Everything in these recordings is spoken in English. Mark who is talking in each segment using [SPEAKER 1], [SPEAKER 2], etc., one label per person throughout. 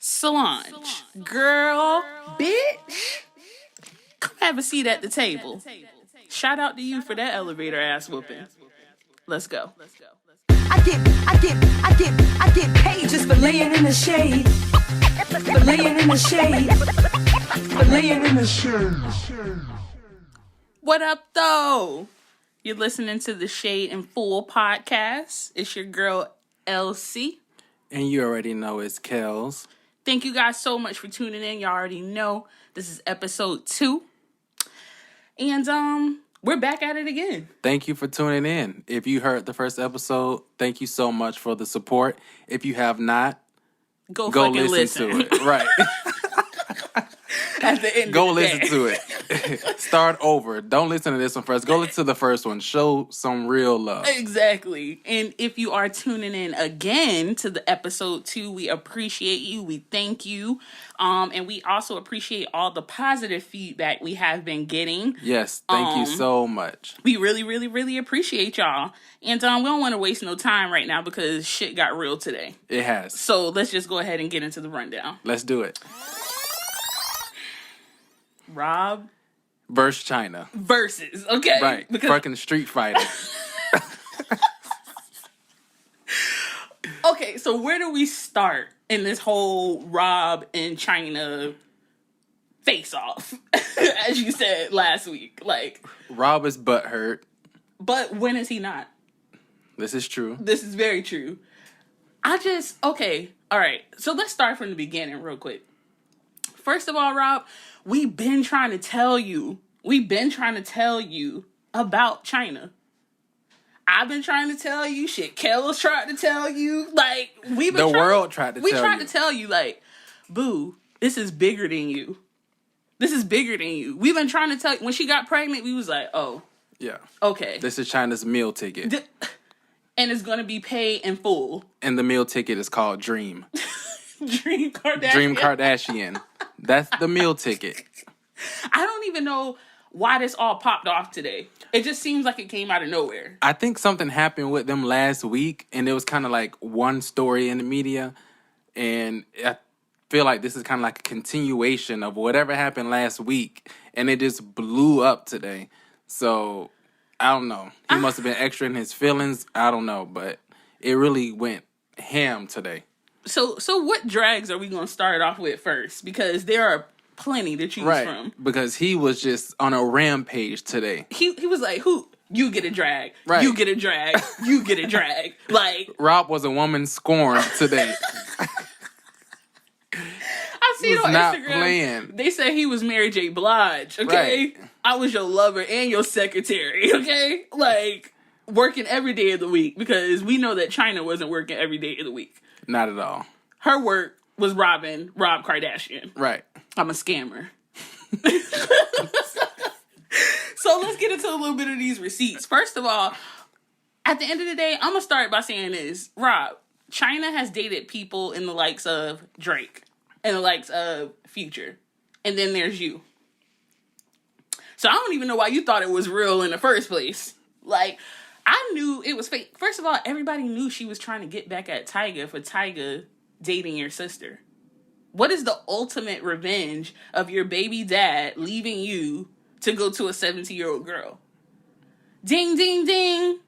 [SPEAKER 1] Solange, girl, bitch, come have a seat at the table. Shout out to you for that elevator ass whooping. Let's go.
[SPEAKER 2] I get paid just for laying in the shade. For laying in the shade. For laying in the shade.
[SPEAKER 1] What up, though? You're listening to the Shade and Fool podcast. It's your girl, LC.
[SPEAKER 3] And you already know it's Kels.
[SPEAKER 1] Thank you guys so much for tuning in. Y'all already know this is episode 2. And we're back at it again.
[SPEAKER 3] Thank you for tuning in. If you heard the first episode, thank you so much for the support. If you have not,
[SPEAKER 1] go
[SPEAKER 3] listen to it. Right.
[SPEAKER 1] At the end
[SPEAKER 3] Go
[SPEAKER 1] of the
[SPEAKER 3] listen
[SPEAKER 1] day.
[SPEAKER 3] to it. Start over. Don't listen to this one first. Go listen to the first one. Show some real love.
[SPEAKER 1] Exactly. And if you are tuning in again to the episode 2, we appreciate you. We thank you. And we also appreciate all the positive feedback we have been getting.
[SPEAKER 3] Yes, thank you so much.
[SPEAKER 1] We really, really, really appreciate y'all. And we don't want to waste no time right now because shit got real today.
[SPEAKER 3] It has.
[SPEAKER 1] So let's just go ahead and get into the rundown.
[SPEAKER 3] Let's do it.
[SPEAKER 1] Rob
[SPEAKER 3] Blac Chyna.
[SPEAKER 1] versus, okay?
[SPEAKER 3] Right.
[SPEAKER 1] Because,
[SPEAKER 3] fucking Street Fighter.
[SPEAKER 1] okay, so where do we start in this whole Rob and Chyna face-off, as you said last week? Like,
[SPEAKER 3] Rob is butthurt.
[SPEAKER 1] but when is he not?
[SPEAKER 3] This is true.
[SPEAKER 1] This is very true. Okay, all right. So let's start from the beginning real quick. First of all, Rob, we've been trying to tell you about Chyna. I've been trying to tell you. Shit, Kel's tried to tell you. Like, we tried to tell you, like, boo, this is bigger than you. This is bigger than you. We've been trying to tell you. When she got pregnant, we was like, oh.
[SPEAKER 3] Yeah.
[SPEAKER 1] Okay.
[SPEAKER 3] This is Chyna's meal ticket.
[SPEAKER 1] And it's going to be paid in full.
[SPEAKER 3] And the meal ticket is called Dream.
[SPEAKER 1] Dream Kardashian.
[SPEAKER 3] Dream Kardashian. That's the meal ticket.
[SPEAKER 1] I don't even know why this all popped off today. It just seems like it came out of nowhere.
[SPEAKER 3] I think something happened with them last week, and it was kind of like one story in the media, and I feel like this is kind of like a continuation of whatever happened last week, and it just blew up today. So, I don't know. He must have been extra in his feelings. I don't know, but it really went ham today.
[SPEAKER 1] So what drags are we going to start off with first? Because there are plenty to choose from.
[SPEAKER 3] Because he was just on a rampage today.
[SPEAKER 1] He was like, who? You get a drag.
[SPEAKER 3] Right.
[SPEAKER 1] You get a drag. You get a drag. Like,
[SPEAKER 3] Rob was a woman scorned today.
[SPEAKER 1] I see it on
[SPEAKER 3] not
[SPEAKER 1] Instagram.
[SPEAKER 3] playing.
[SPEAKER 1] They said he was Mary J. Blige. Okay,
[SPEAKER 3] Right.
[SPEAKER 1] I was your lover and your secretary. Okay, like working every day of the week because we know that Chyna wasn't working every day of the week.
[SPEAKER 3] Not at all.
[SPEAKER 1] Her work was Rob Kardashian.
[SPEAKER 3] Right.
[SPEAKER 1] I'm a scammer. So let's get into a little bit of these receipts. First of all, at the end of the day, I'm going to start by saying this. Rob, Chyna has dated people in the likes of Drake and the likes of Future. And then there's you. So I don't even know why you thought it was real in the first place. Like, I knew it was fake. First of all, everybody knew she was trying to get back at Tyga for Tyga dating your sister. What is the ultimate revenge of your baby dad leaving you to go to a 17-year-old girl? Ding, ding, ding.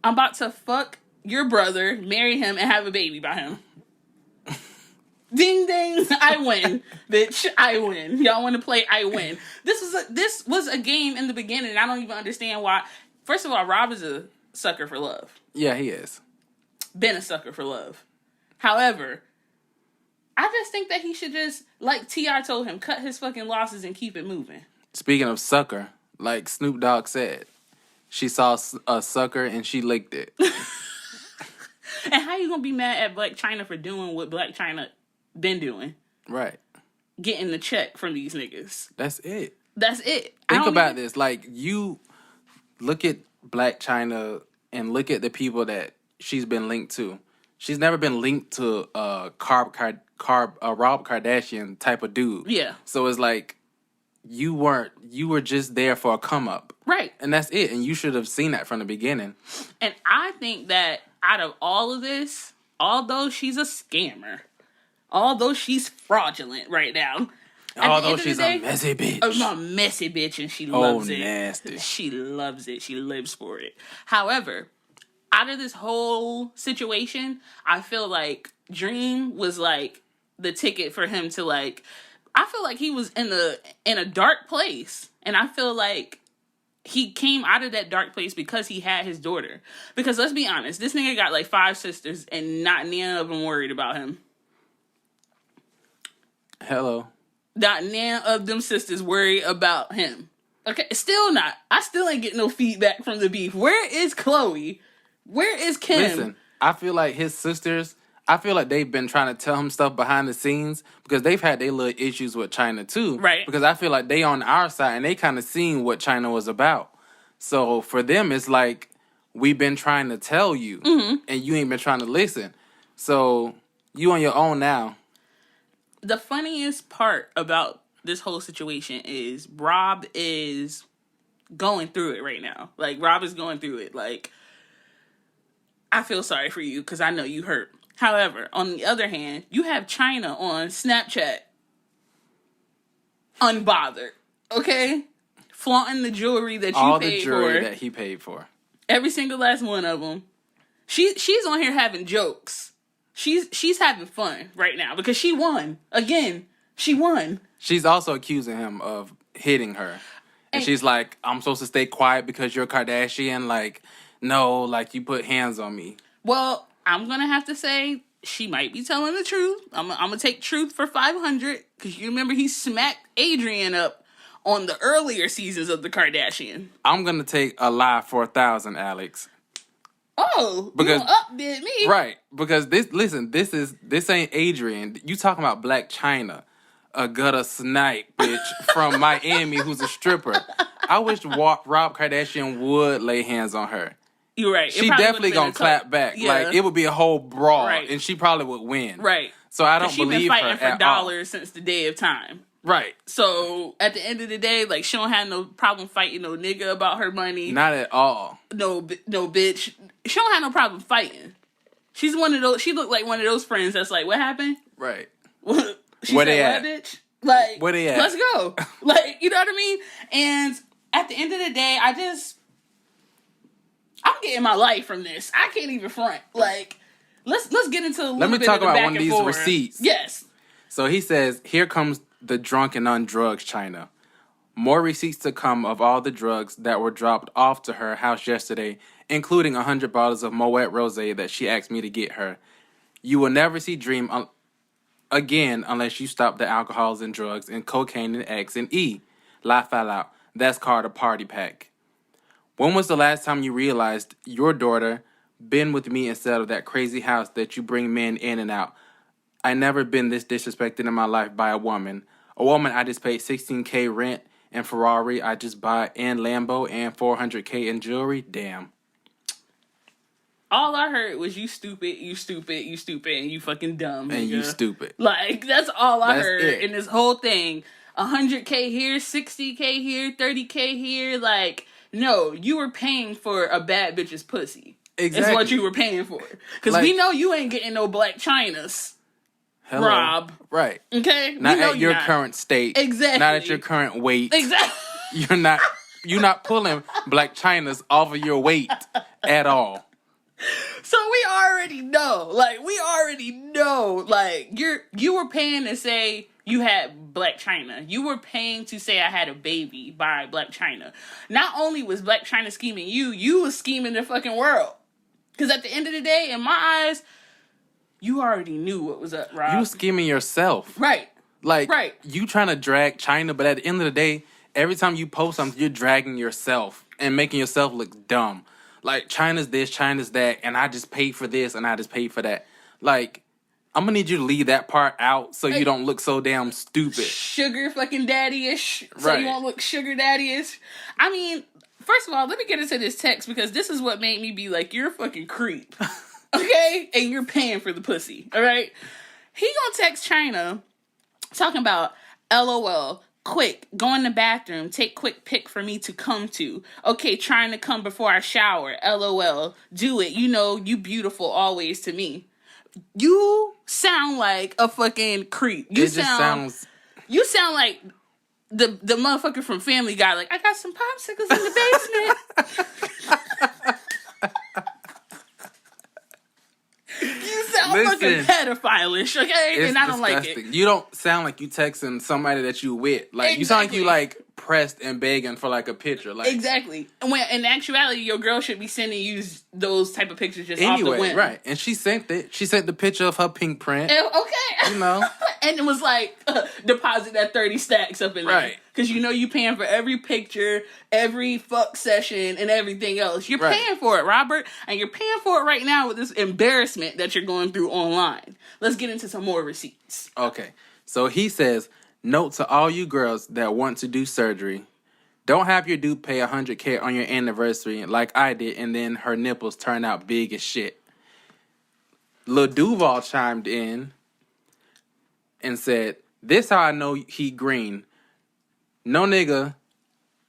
[SPEAKER 1] I'm about to fuck your brother, marry him, and have a baby by him. Ding, ding. I win, bitch. I win. Y'all want to play? I win. This was a game in the beginning. I don't even understand why. First of all, Rob is a sucker for love.
[SPEAKER 3] Yeah, he is.
[SPEAKER 1] Been a sucker for love. However, I just think that he should just, like T.I. told him, cut his fucking losses and keep it moving.
[SPEAKER 3] Speaking of sucker, like Snoop Dogg said, she saw a sucker and she licked it.
[SPEAKER 1] And how you gonna be mad at Blac Chyna for doing what Blac Chyna been doing?
[SPEAKER 3] Right.
[SPEAKER 1] Getting the check from these niggas.
[SPEAKER 3] That's it.
[SPEAKER 1] That's it.
[SPEAKER 3] Think about this. Like, you look at Blac Chyna and look at the people that she's been linked to. She's never been linked to Rob Kardashian type of dude.
[SPEAKER 1] Yeah.
[SPEAKER 3] So it's like, you were just there for a come up.
[SPEAKER 1] Right.
[SPEAKER 3] And that's it. And you should have seen that from the beginning.
[SPEAKER 1] And I think that out of all of this, although she's a scammer, Although she's fraudulent right now.
[SPEAKER 3] Although she's a messy bitch.
[SPEAKER 1] A messy bitch, and she loves it.
[SPEAKER 3] Nasty.
[SPEAKER 1] She loves it. She lives for it. However, out of this whole situation, I feel like Dream was like the ticket for him to like. I feel like he was in a dark place, and I feel like he came out of that dark place because he had his daughter. Because let's be honest, this nigga got like 5 sisters, and not none of them worried about him.
[SPEAKER 3] Hello.
[SPEAKER 1] Not none of them sisters worry about him. Okay, still not. I still ain't getting no feedback from the beef. Where is Chloe? Where is Kim?
[SPEAKER 3] Listen, I feel like his sisters, I feel like they've been trying to tell him stuff behind the scenes because they've had their little issues with Chyna too.
[SPEAKER 1] Right.
[SPEAKER 3] Because I feel like they on our side and they kind of seen what Chyna was about. So for them, it's like, we've been trying to tell you and you ain't been trying to listen. So you on your own now.
[SPEAKER 1] The funniest part about this whole situation is Rob is going through it right now. Like, Rob is going through it. Like, I feel sorry for you because I know you hurt. However, on the other hand, you have Chyna on Snapchat unbothered, okay? Flaunting the jewelry that you
[SPEAKER 3] All
[SPEAKER 1] paid
[SPEAKER 3] the jewelry
[SPEAKER 1] for.
[SPEAKER 3] that he paid for.
[SPEAKER 1] Every single last one of them. She's on here having jokes. She's having fun right now because she won. Again, she won.
[SPEAKER 3] She's also accusing him of hitting her. And she's like, I'm supposed to stay quiet because you're a Kardashian? Like, no, like, you put hands on me.
[SPEAKER 1] Well, I'm going to have to say she might be telling the truth. I'm going to take truth for 500 because you remember he smacked Adrian up on the earlier seasons of the Kardashian.
[SPEAKER 3] I'm going to take a lie for 1,000, Alex.
[SPEAKER 1] Oh,
[SPEAKER 3] because
[SPEAKER 1] you updid me.
[SPEAKER 3] Right, because this ain't Adrian. You talking about Blac Chyna, a gutter snipe bitch from Miami who's a stripper. I wish Rob Kardashian would lay hands on her.
[SPEAKER 1] You're right.
[SPEAKER 3] She definitely gonna clap back. Yeah. Like, it would be a whole brawl, right, and she probably would win.
[SPEAKER 1] Right.
[SPEAKER 3] So I don't believe her at all. She's been
[SPEAKER 1] fighting for dollars since the day of time.
[SPEAKER 3] Right.
[SPEAKER 1] So at the end of the day, like, she don't have no problem fighting no nigga about her money.
[SPEAKER 3] Not at all.
[SPEAKER 1] No bitch. She don't have no problem fighting. She's one of those. She looked like one of those friends that's like, what happened?
[SPEAKER 3] Right.
[SPEAKER 1] She
[SPEAKER 3] where
[SPEAKER 1] said,
[SPEAKER 3] they at?
[SPEAKER 1] What, bitch? Like,
[SPEAKER 3] where they at?
[SPEAKER 1] Let's go. Like, you know what I mean? And at the end of the day, I'm getting my life from this. I can't even front. Like, let's get into a little bit.
[SPEAKER 3] Let me talk
[SPEAKER 1] of the
[SPEAKER 3] about
[SPEAKER 1] back
[SPEAKER 3] one of
[SPEAKER 1] and
[SPEAKER 3] these
[SPEAKER 1] forth.
[SPEAKER 3] receipts.
[SPEAKER 1] Yes.
[SPEAKER 3] So he says, here comes the drunk and on drugs Chyna. More receipts to come of all the drugs that were dropped off to her house yesterday, including 100 bottles of Moet Rosé that she asked me to get her. You will never see Dream again unless you stop the alcohols and drugs and cocaine and X and E. Laugh out loud. That's called a party pack. When was the last time you realized your daughter been with me instead of that crazy house that you bring men in and out? I never been this disrespected in my life by a woman. A woman I just paid $16K rent and Ferrari I just bought and Lambo and $400K in jewelry. Damn.
[SPEAKER 1] All I heard was you stupid, you stupid, you stupid, and you fucking dumb.
[SPEAKER 3] And
[SPEAKER 1] nigga.
[SPEAKER 3] you stupid.
[SPEAKER 1] Like, that's all I heard
[SPEAKER 3] it.
[SPEAKER 1] in this whole thing. 100K here, 60K here, 30K here. Like, no, you were paying for a bad bitch's pussy.
[SPEAKER 3] Exactly.
[SPEAKER 1] Is what you were paying for. Because
[SPEAKER 3] like,
[SPEAKER 1] we know you ain't getting no Blac Chynas.
[SPEAKER 3] Hello.
[SPEAKER 1] Rob.
[SPEAKER 3] Right.
[SPEAKER 1] Okay?
[SPEAKER 3] Not at your current state.
[SPEAKER 1] Exactly.
[SPEAKER 3] Not at your current weight.
[SPEAKER 1] Exactly.
[SPEAKER 3] You're not pulling Blac Chynas off of your weight at all.
[SPEAKER 1] So we already know. Like, you were paying to say you had Blac Chyna. You were paying to say I had a baby by Blac Chyna. Not only was Blac Chyna scheming you was scheming the fucking world. Because at the end of the day, in my eyes, you already knew what was up, Rob.
[SPEAKER 3] You were scheming yourself.
[SPEAKER 1] Right.
[SPEAKER 3] Like,
[SPEAKER 1] right.
[SPEAKER 3] You trying to drag Chyna, but at the end of the day, every time you post something, you're dragging yourself and making yourself look dumb. Like, Chyna's this, Chyna's that, and I just paid for this, and I just paid for that. Like, I'm gonna need you to leave that part out so you don't look so damn stupid.
[SPEAKER 1] Sugar fucking daddy-ish. So
[SPEAKER 3] right.
[SPEAKER 1] You won't look sugar daddy-ish. I mean, first of all, let me get into this text because this is what made me be like, you're a fucking creep. Okay? And you're paying for the pussy. Alright? He gonna text Chyna talking about, LOL, quick, go in the bathroom, take quick pic for me to come to. Okay, trying to come before I shower. LOL, do it. You know, you beautiful always to me. You sound like a fucking creep.
[SPEAKER 3] It just sounds.
[SPEAKER 1] You sound like the motherfucker from Family Guy. Like, I got some popsicles in the basement. You sound fucking pedophile-ish, okay? And I don't like it.
[SPEAKER 3] You don't sound like you texting somebody that you with. Like, you sound like you, like, pressed and begging for, like, a picture. Like,
[SPEAKER 1] exactly. And when in actuality, your girl should be sending you those type of pictures just off the whim.
[SPEAKER 3] Right. And she sent it. She sent the picture of her pink print.
[SPEAKER 1] Okay.
[SPEAKER 3] You know.
[SPEAKER 1] And it was like, deposit that 30 stacks up in there.
[SPEAKER 3] Right.
[SPEAKER 1] Because you know you paying for every picture, every fuck session, and everything else. You're paying for it, Robert. And you're paying for it right now with this embarrassment that you're going through online. Let's get into some more receipts.
[SPEAKER 3] Okay. So he says, note to all you girls that want to do surgery, don't have your dude pay $100K on your anniversary like I did, and then her nipples turn out big as shit. Lil Duval chimed in and said, this how I know he green. No nigga,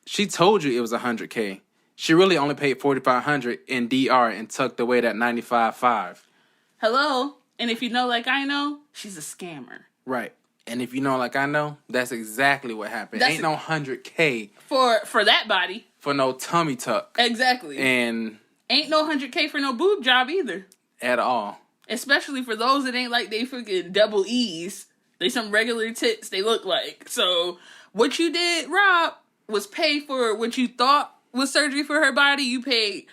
[SPEAKER 3] she told you it was $100K. She really only paid $4,500 in DR and tucked away that $95,500.
[SPEAKER 1] Hello? And if you know like I know, she's a scammer.
[SPEAKER 3] Right. And if you know like I know, that's exactly what happened. Ain't no $100K
[SPEAKER 1] for that body.
[SPEAKER 3] For no tummy tuck.
[SPEAKER 1] Exactly.
[SPEAKER 3] And
[SPEAKER 1] ain't no $100K for no boob job either.
[SPEAKER 3] At all.
[SPEAKER 1] Especially for those that ain't like they freaking double E's. They some regular tits they look like. So what you did, Rob, was pay for what you thought was surgery for her body. You paid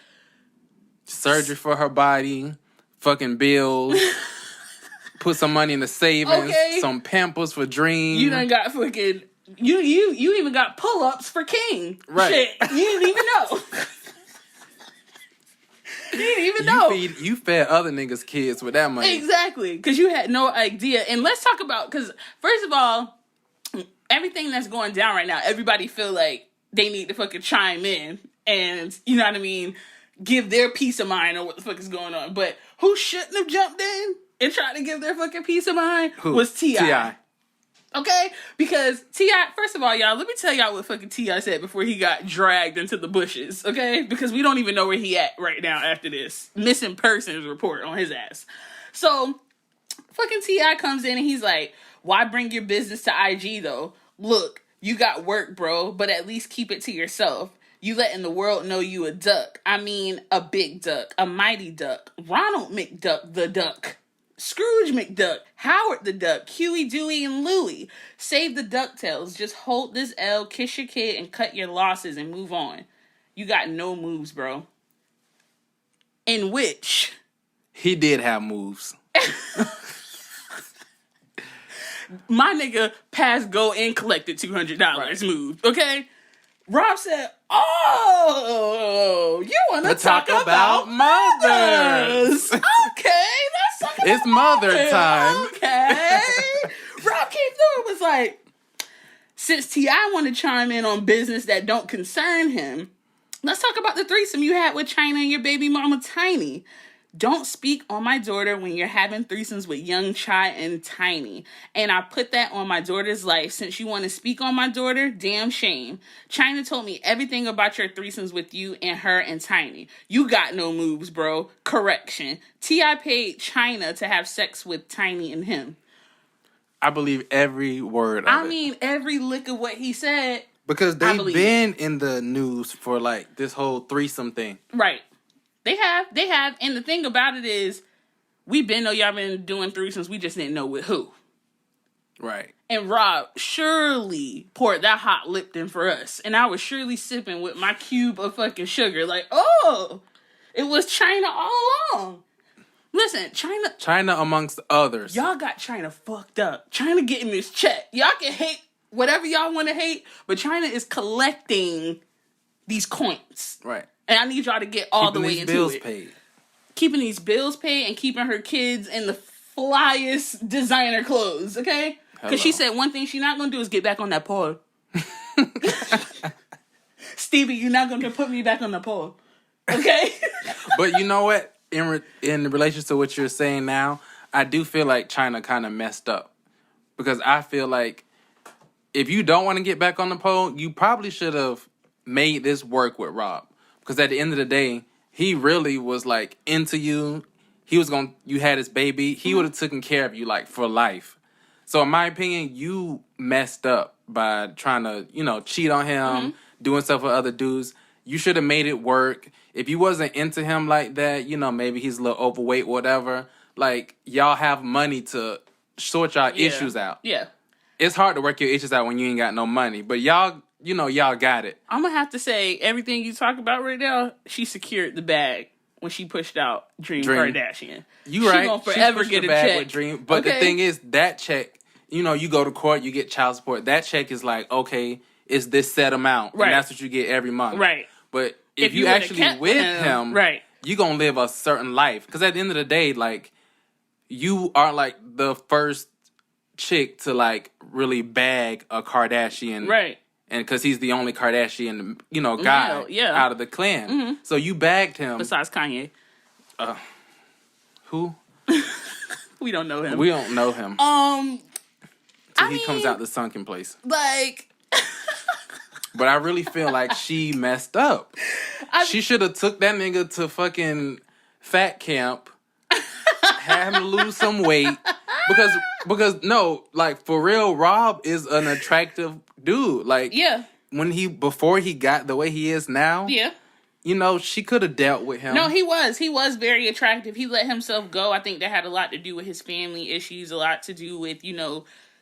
[SPEAKER 3] surgery for her body, fucking bills, put some money in the savings, some Pampers for Dream.
[SPEAKER 1] You done got fucking you even got pull-ups for King.
[SPEAKER 3] Right.
[SPEAKER 1] Shit. You didn't even know. You didn't even know.
[SPEAKER 3] You fed other niggas' kids with that money.
[SPEAKER 1] Exactly. Because you had no idea. And let's talk about, because first of all, everything that's going down right now, everybody feel like they need to fucking chime in and, you know what I mean, give their peace of mind on what the fuck is going on. But who shouldn't have jumped in and tried to give their fucking peace of mind was T.I. Okay? Because T.I., first of all, y'all, let me tell y'all what fucking T.I. said before he got dragged into the bushes, okay? Because we don't even know where he at right now after this missing persons report on his ass. So, fucking T.I. comes in and he's like, why bring your business to IG, though? Look, you got work, bro, but at least keep it to yourself. You letting the world know you a duck. I mean, a big duck, a mighty duck, Ronald McDuck the duck. Scrooge McDuck, Howard the Duck, Huey, Dewey, and Louie. Save the DuckTales. Just hold this L, kiss your kid, and cut your losses and move on. You got no moves, bro. In which...
[SPEAKER 3] he did have moves.
[SPEAKER 1] My nigga passed go and collected $200 moved, okay? Rob said, oh, you want to talk about mothers. Okay, let's talk about
[SPEAKER 3] it's mother time.
[SPEAKER 1] Okay. Rob came through and was like, since T.I. want to chime in on business that don't concern him, let's talk about the threesome you had with Chyna and your baby mama Tiny. Don't speak on my daughter when you're having threesomes with young Chai and Tiny. And I put that on my daughter's life. Since you want to speak on my daughter, damn shame. Chyna told me everything about your threesomes with you and her and Tiny. You got no moves, bro. Correction. T.I. paid Chyna to have sex with Tiny and him.
[SPEAKER 3] I believe every word of it.
[SPEAKER 1] I mean, every lick of what he said.
[SPEAKER 3] Because they've been in the news for, like, this whole threesome thing.
[SPEAKER 1] Right. They have. And the thing about it is, we been know y'all been doing threesomes, we just didn't know with who.
[SPEAKER 3] Right.
[SPEAKER 1] And Rob surely poured that hot Lipton for us. And I was surely sipping with my cube of fucking sugar. Like, oh, it was Chyna all along. Listen,
[SPEAKER 3] Chyna amongst others.
[SPEAKER 1] Y'all got Chyna fucked up. Chyna getting this check. Y'all can hate whatever y'all want to hate, but Chyna is collecting these coins.
[SPEAKER 3] Right.
[SPEAKER 1] And I need y'all to get all the way into
[SPEAKER 3] bills
[SPEAKER 1] it.
[SPEAKER 3] Paid.
[SPEAKER 1] Keeping these bills paid and keeping her kids in the flyest designer clothes, okay? Because she said one thing she's not going to do is get back on that pole. Stevie, you're not going to put me back on the pole. Okay?
[SPEAKER 3] But you know what? In relation to what you're saying now, I do feel like Chyna kind of messed up. Because I feel like if you don't want to get back on the pole, you probably should have made this work with Rob. Because at the end of the day, he really was, like, into you. you had his baby, he would have taken care of you like for life. So in my opinion, you messed up by trying to, cheat on him, doing stuff with other dudes. You should have made it work. If you wasn't into him like that, maybe he's a little overweight, whatever. Like, y'all have money to sort y'all issues out.
[SPEAKER 1] Yeah.
[SPEAKER 3] It's hard to work your issues out when you ain't got no money. But y'all, y'all got it.
[SPEAKER 1] I'm going to have to say, everything you talk about right now, she secured the bag when she pushed out Dream. Kardashian.
[SPEAKER 3] You right.
[SPEAKER 1] She going to forever get a check.
[SPEAKER 3] With Dream. But the thing is, that check, you go to court, you get child support. That check is like, okay, it's this set amount. Right. And that's what you get every month.
[SPEAKER 1] Right.
[SPEAKER 3] But if you actually with him,
[SPEAKER 1] right,
[SPEAKER 3] you're going to live a certain life. Because at the end of the day, like, you aren't like the first chick to like really bag a Kardashian.
[SPEAKER 1] Right.
[SPEAKER 3] And because he's the only Kardashian, guy out of the clan. Mm-hmm. So you bagged him.
[SPEAKER 1] Besides Kanye.
[SPEAKER 3] Who?
[SPEAKER 1] We don't know him.
[SPEAKER 3] We don't know him. Till he comes out the sunken place.
[SPEAKER 1] Like...
[SPEAKER 3] But I really feel like she messed up. She should have took that nigga to fucking fat camp, had him lose some weight. Because no, like for real, Rob is an attractive dude. Like, before he got the way he is now, she could have dealt with him.
[SPEAKER 1] No, he was very attractive. He let himself go. I think that had a lot to do with his family issues, a lot to do with,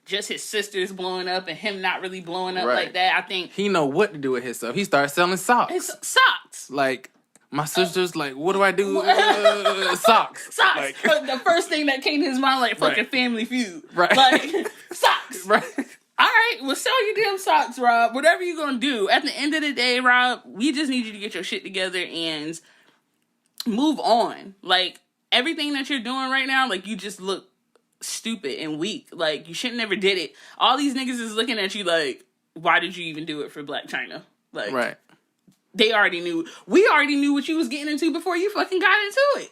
[SPEAKER 1] just his sisters blowing up and him not really blowing up like that. I think
[SPEAKER 3] he know what to do with himself. He started selling socks.
[SPEAKER 1] His socks.
[SPEAKER 3] Like, my sister's like, what do I do? Socks.
[SPEAKER 1] Socks.
[SPEAKER 3] Like,
[SPEAKER 1] the first thing that came to his mind, like fucking Family Feud.
[SPEAKER 3] Right.
[SPEAKER 1] Like, socks.
[SPEAKER 3] Right.
[SPEAKER 1] All right, well, sell your damn socks, Rob. Whatever you're gonna do. At the end of the day, Rob, we just need you to get your shit together and move on. Like, everything that you're doing right now, like, you just look stupid and weak. Like, you shouldn't never did it. All these niggas is looking at you like, why did you even do it for Blac Chyna? Like,
[SPEAKER 3] right.
[SPEAKER 1] They already knew. We already knew what you was getting into before you fucking got into it.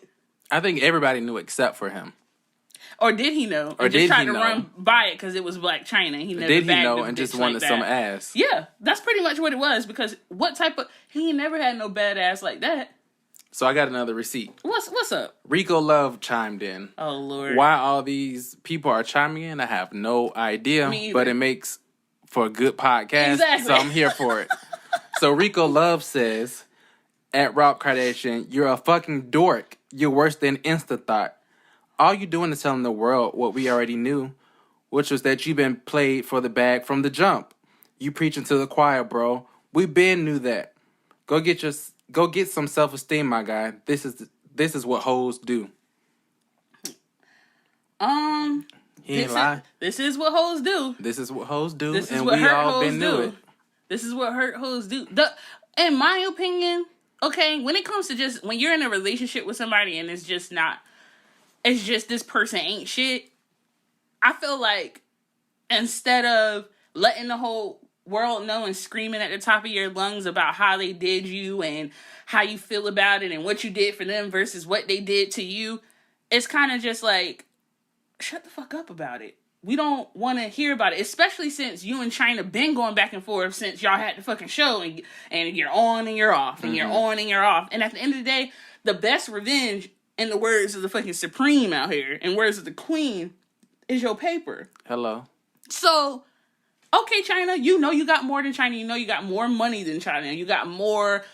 [SPEAKER 3] I think everybody knew except for him.
[SPEAKER 1] Or did he know?
[SPEAKER 3] Or did he know?
[SPEAKER 1] Tried to run by it because it was Blac Chyna. He never
[SPEAKER 3] did he know and just wanted some ass?
[SPEAKER 1] Yeah, that's pretty much what it was. Because what type of... He never had no bad ass like that.
[SPEAKER 3] So I got another receipt.
[SPEAKER 1] What's up?
[SPEAKER 3] Rico Love chimed in.
[SPEAKER 1] Oh, Lord.
[SPEAKER 3] Why all these people are chiming in, I have no idea. But it makes for a good podcast.
[SPEAKER 1] Exactly.
[SPEAKER 3] So I'm here for it. So Rico Love says, at Rob Kardashian, you're a fucking dork. You're worse than Instathought. All you're doing is telling the world what we already knew, which was that you've been played for the bag from the jump. You preaching to the choir, bro. We been knew that. Go get some self-esteem, my guy. This is what hoes do. He ain't lie.
[SPEAKER 1] This is what hoes do.
[SPEAKER 3] This is what hoes do.
[SPEAKER 1] This is
[SPEAKER 3] and
[SPEAKER 1] what
[SPEAKER 3] we
[SPEAKER 1] hurt
[SPEAKER 3] all
[SPEAKER 1] hoes
[SPEAKER 3] been
[SPEAKER 1] do.
[SPEAKER 3] knew it.
[SPEAKER 1] This is what hurt hoes do. In my opinion, okay, when it comes to just when you're in a relationship with somebody and it's just this person ain't shit. I feel like instead of letting the whole world know and screaming at the top of your lungs about how they did you and how you feel about it and what you did for them versus what they did to you, it's kind of just like, shut the fuck up about it. We don't want to hear about it, especially since you and Chyna been going back and forth since y'all had the fucking show and you're on and you're off and you're on and you're off. And at the end of the day, the best revenge, in the words of the fucking Supreme out here, in words of the Queen, is your paper.
[SPEAKER 3] Hello.
[SPEAKER 1] So, okay, Chyna, you know you got more than Chyna. You know you got more money than Chyna. You got more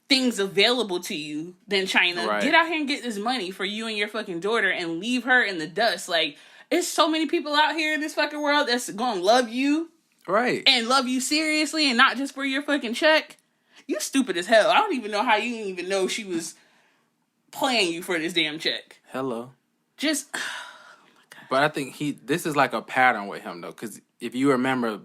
[SPEAKER 1] things available to you than Chyna.
[SPEAKER 3] Right.
[SPEAKER 1] Get out here and get this money for you and your fucking daughter and leave her in the dust. Like, there's so many people out here in this fucking world that's gonna love you.
[SPEAKER 3] Right.
[SPEAKER 1] And love you seriously and not just for your fucking check. You stupid as hell. I don't even know how you didn't even know she was playing you for this damn check.
[SPEAKER 3] Hello.
[SPEAKER 1] Just...
[SPEAKER 3] But I think this is like a pattern with him, though, because if you remember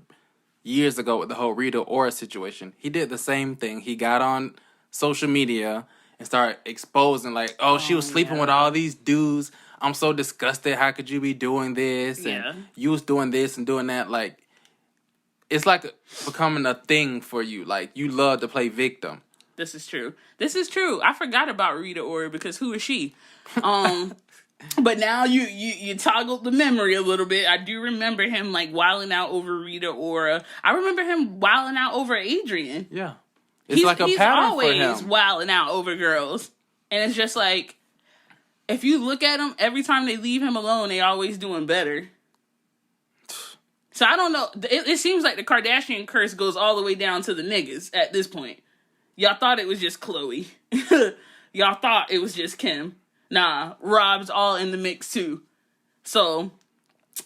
[SPEAKER 3] years ago with the whole Rita Ora situation, he did the same thing. He got on social media and started exposing, like, she was sleeping with all these dudes. I'm so disgusted. How could you be doing this? And you was doing this and doing that. Like, it's like becoming a thing for you. Like, you love to play victim.
[SPEAKER 1] This is true. I forgot about Rita Ora because who is she? But now you toggled the memory a little bit. I do remember him like wilding out over Rita Ora. I remember him wilding out over Adrian.
[SPEAKER 3] Yeah. It's like a pattern for him.
[SPEAKER 1] He's always wilding out over girls. And it's just like, if you look at them, every time they leave him alone, they always doing better. So I don't know. It seems like the Kardashian curse goes all the way down to the niggas at this point. Y'all thought it was just Khloe. Y'all thought it was just Kim. Nah, Rob's all in the mix too. So,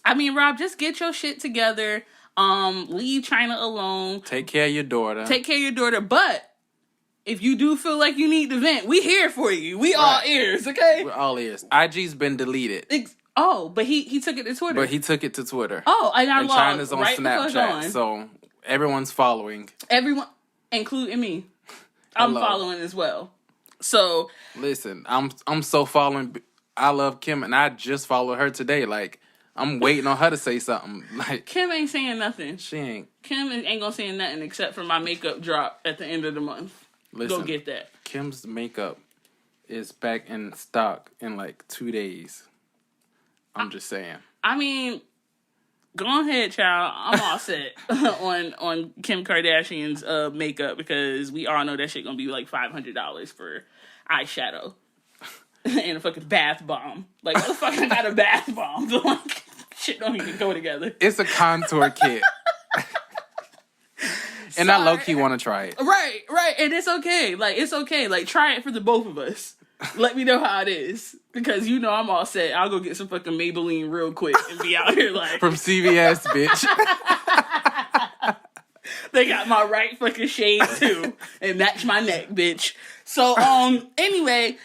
[SPEAKER 1] I mean, Rob, just get your shit together. Leave Chyna alone.
[SPEAKER 3] Take care of your daughter.
[SPEAKER 1] But if you do feel like you need to vent, we here for you. We all ears, okay?
[SPEAKER 3] We're all ears. IG's been deleted.
[SPEAKER 1] But he took it to Twitter.
[SPEAKER 3] Oh,
[SPEAKER 1] and I
[SPEAKER 3] and
[SPEAKER 1] logged
[SPEAKER 3] China's on
[SPEAKER 1] right
[SPEAKER 3] Snapchat, so everyone's following.
[SPEAKER 1] Everyone, including me. I'm following as well. So
[SPEAKER 3] listen, I'm so following. I love Kim, and I just followed her today. Like, I'm waiting on her to say something. Like,
[SPEAKER 1] Kim ain't saying nothing.
[SPEAKER 3] She ain't.
[SPEAKER 1] Kim ain't gonna say nothing except for my makeup drop at the end of the month.
[SPEAKER 3] Listen,
[SPEAKER 1] go get that.
[SPEAKER 3] Kim's makeup is back in stock in like 2 days. I'm just saying. I
[SPEAKER 1] mean, go ahead, child. I'm all set on Kim Kardashian's makeup because we all know that shit gonna be like $500 for eyeshadow and a fucking bath bomb. Like, what the fuck I got a bath bomb? Like, shit don't even go together.
[SPEAKER 3] It's a contour kit. And I low-key want to try it.
[SPEAKER 1] Right. And it's okay. Like, it's okay. Like, try it for the both of us. Let me know how it is. Because you know I'm all set. I'll go get some fucking Maybelline real quick and be out here like...
[SPEAKER 3] From CVS, bitch.
[SPEAKER 1] They got my right fucking shade, too. And match my neck, bitch. So, anyway...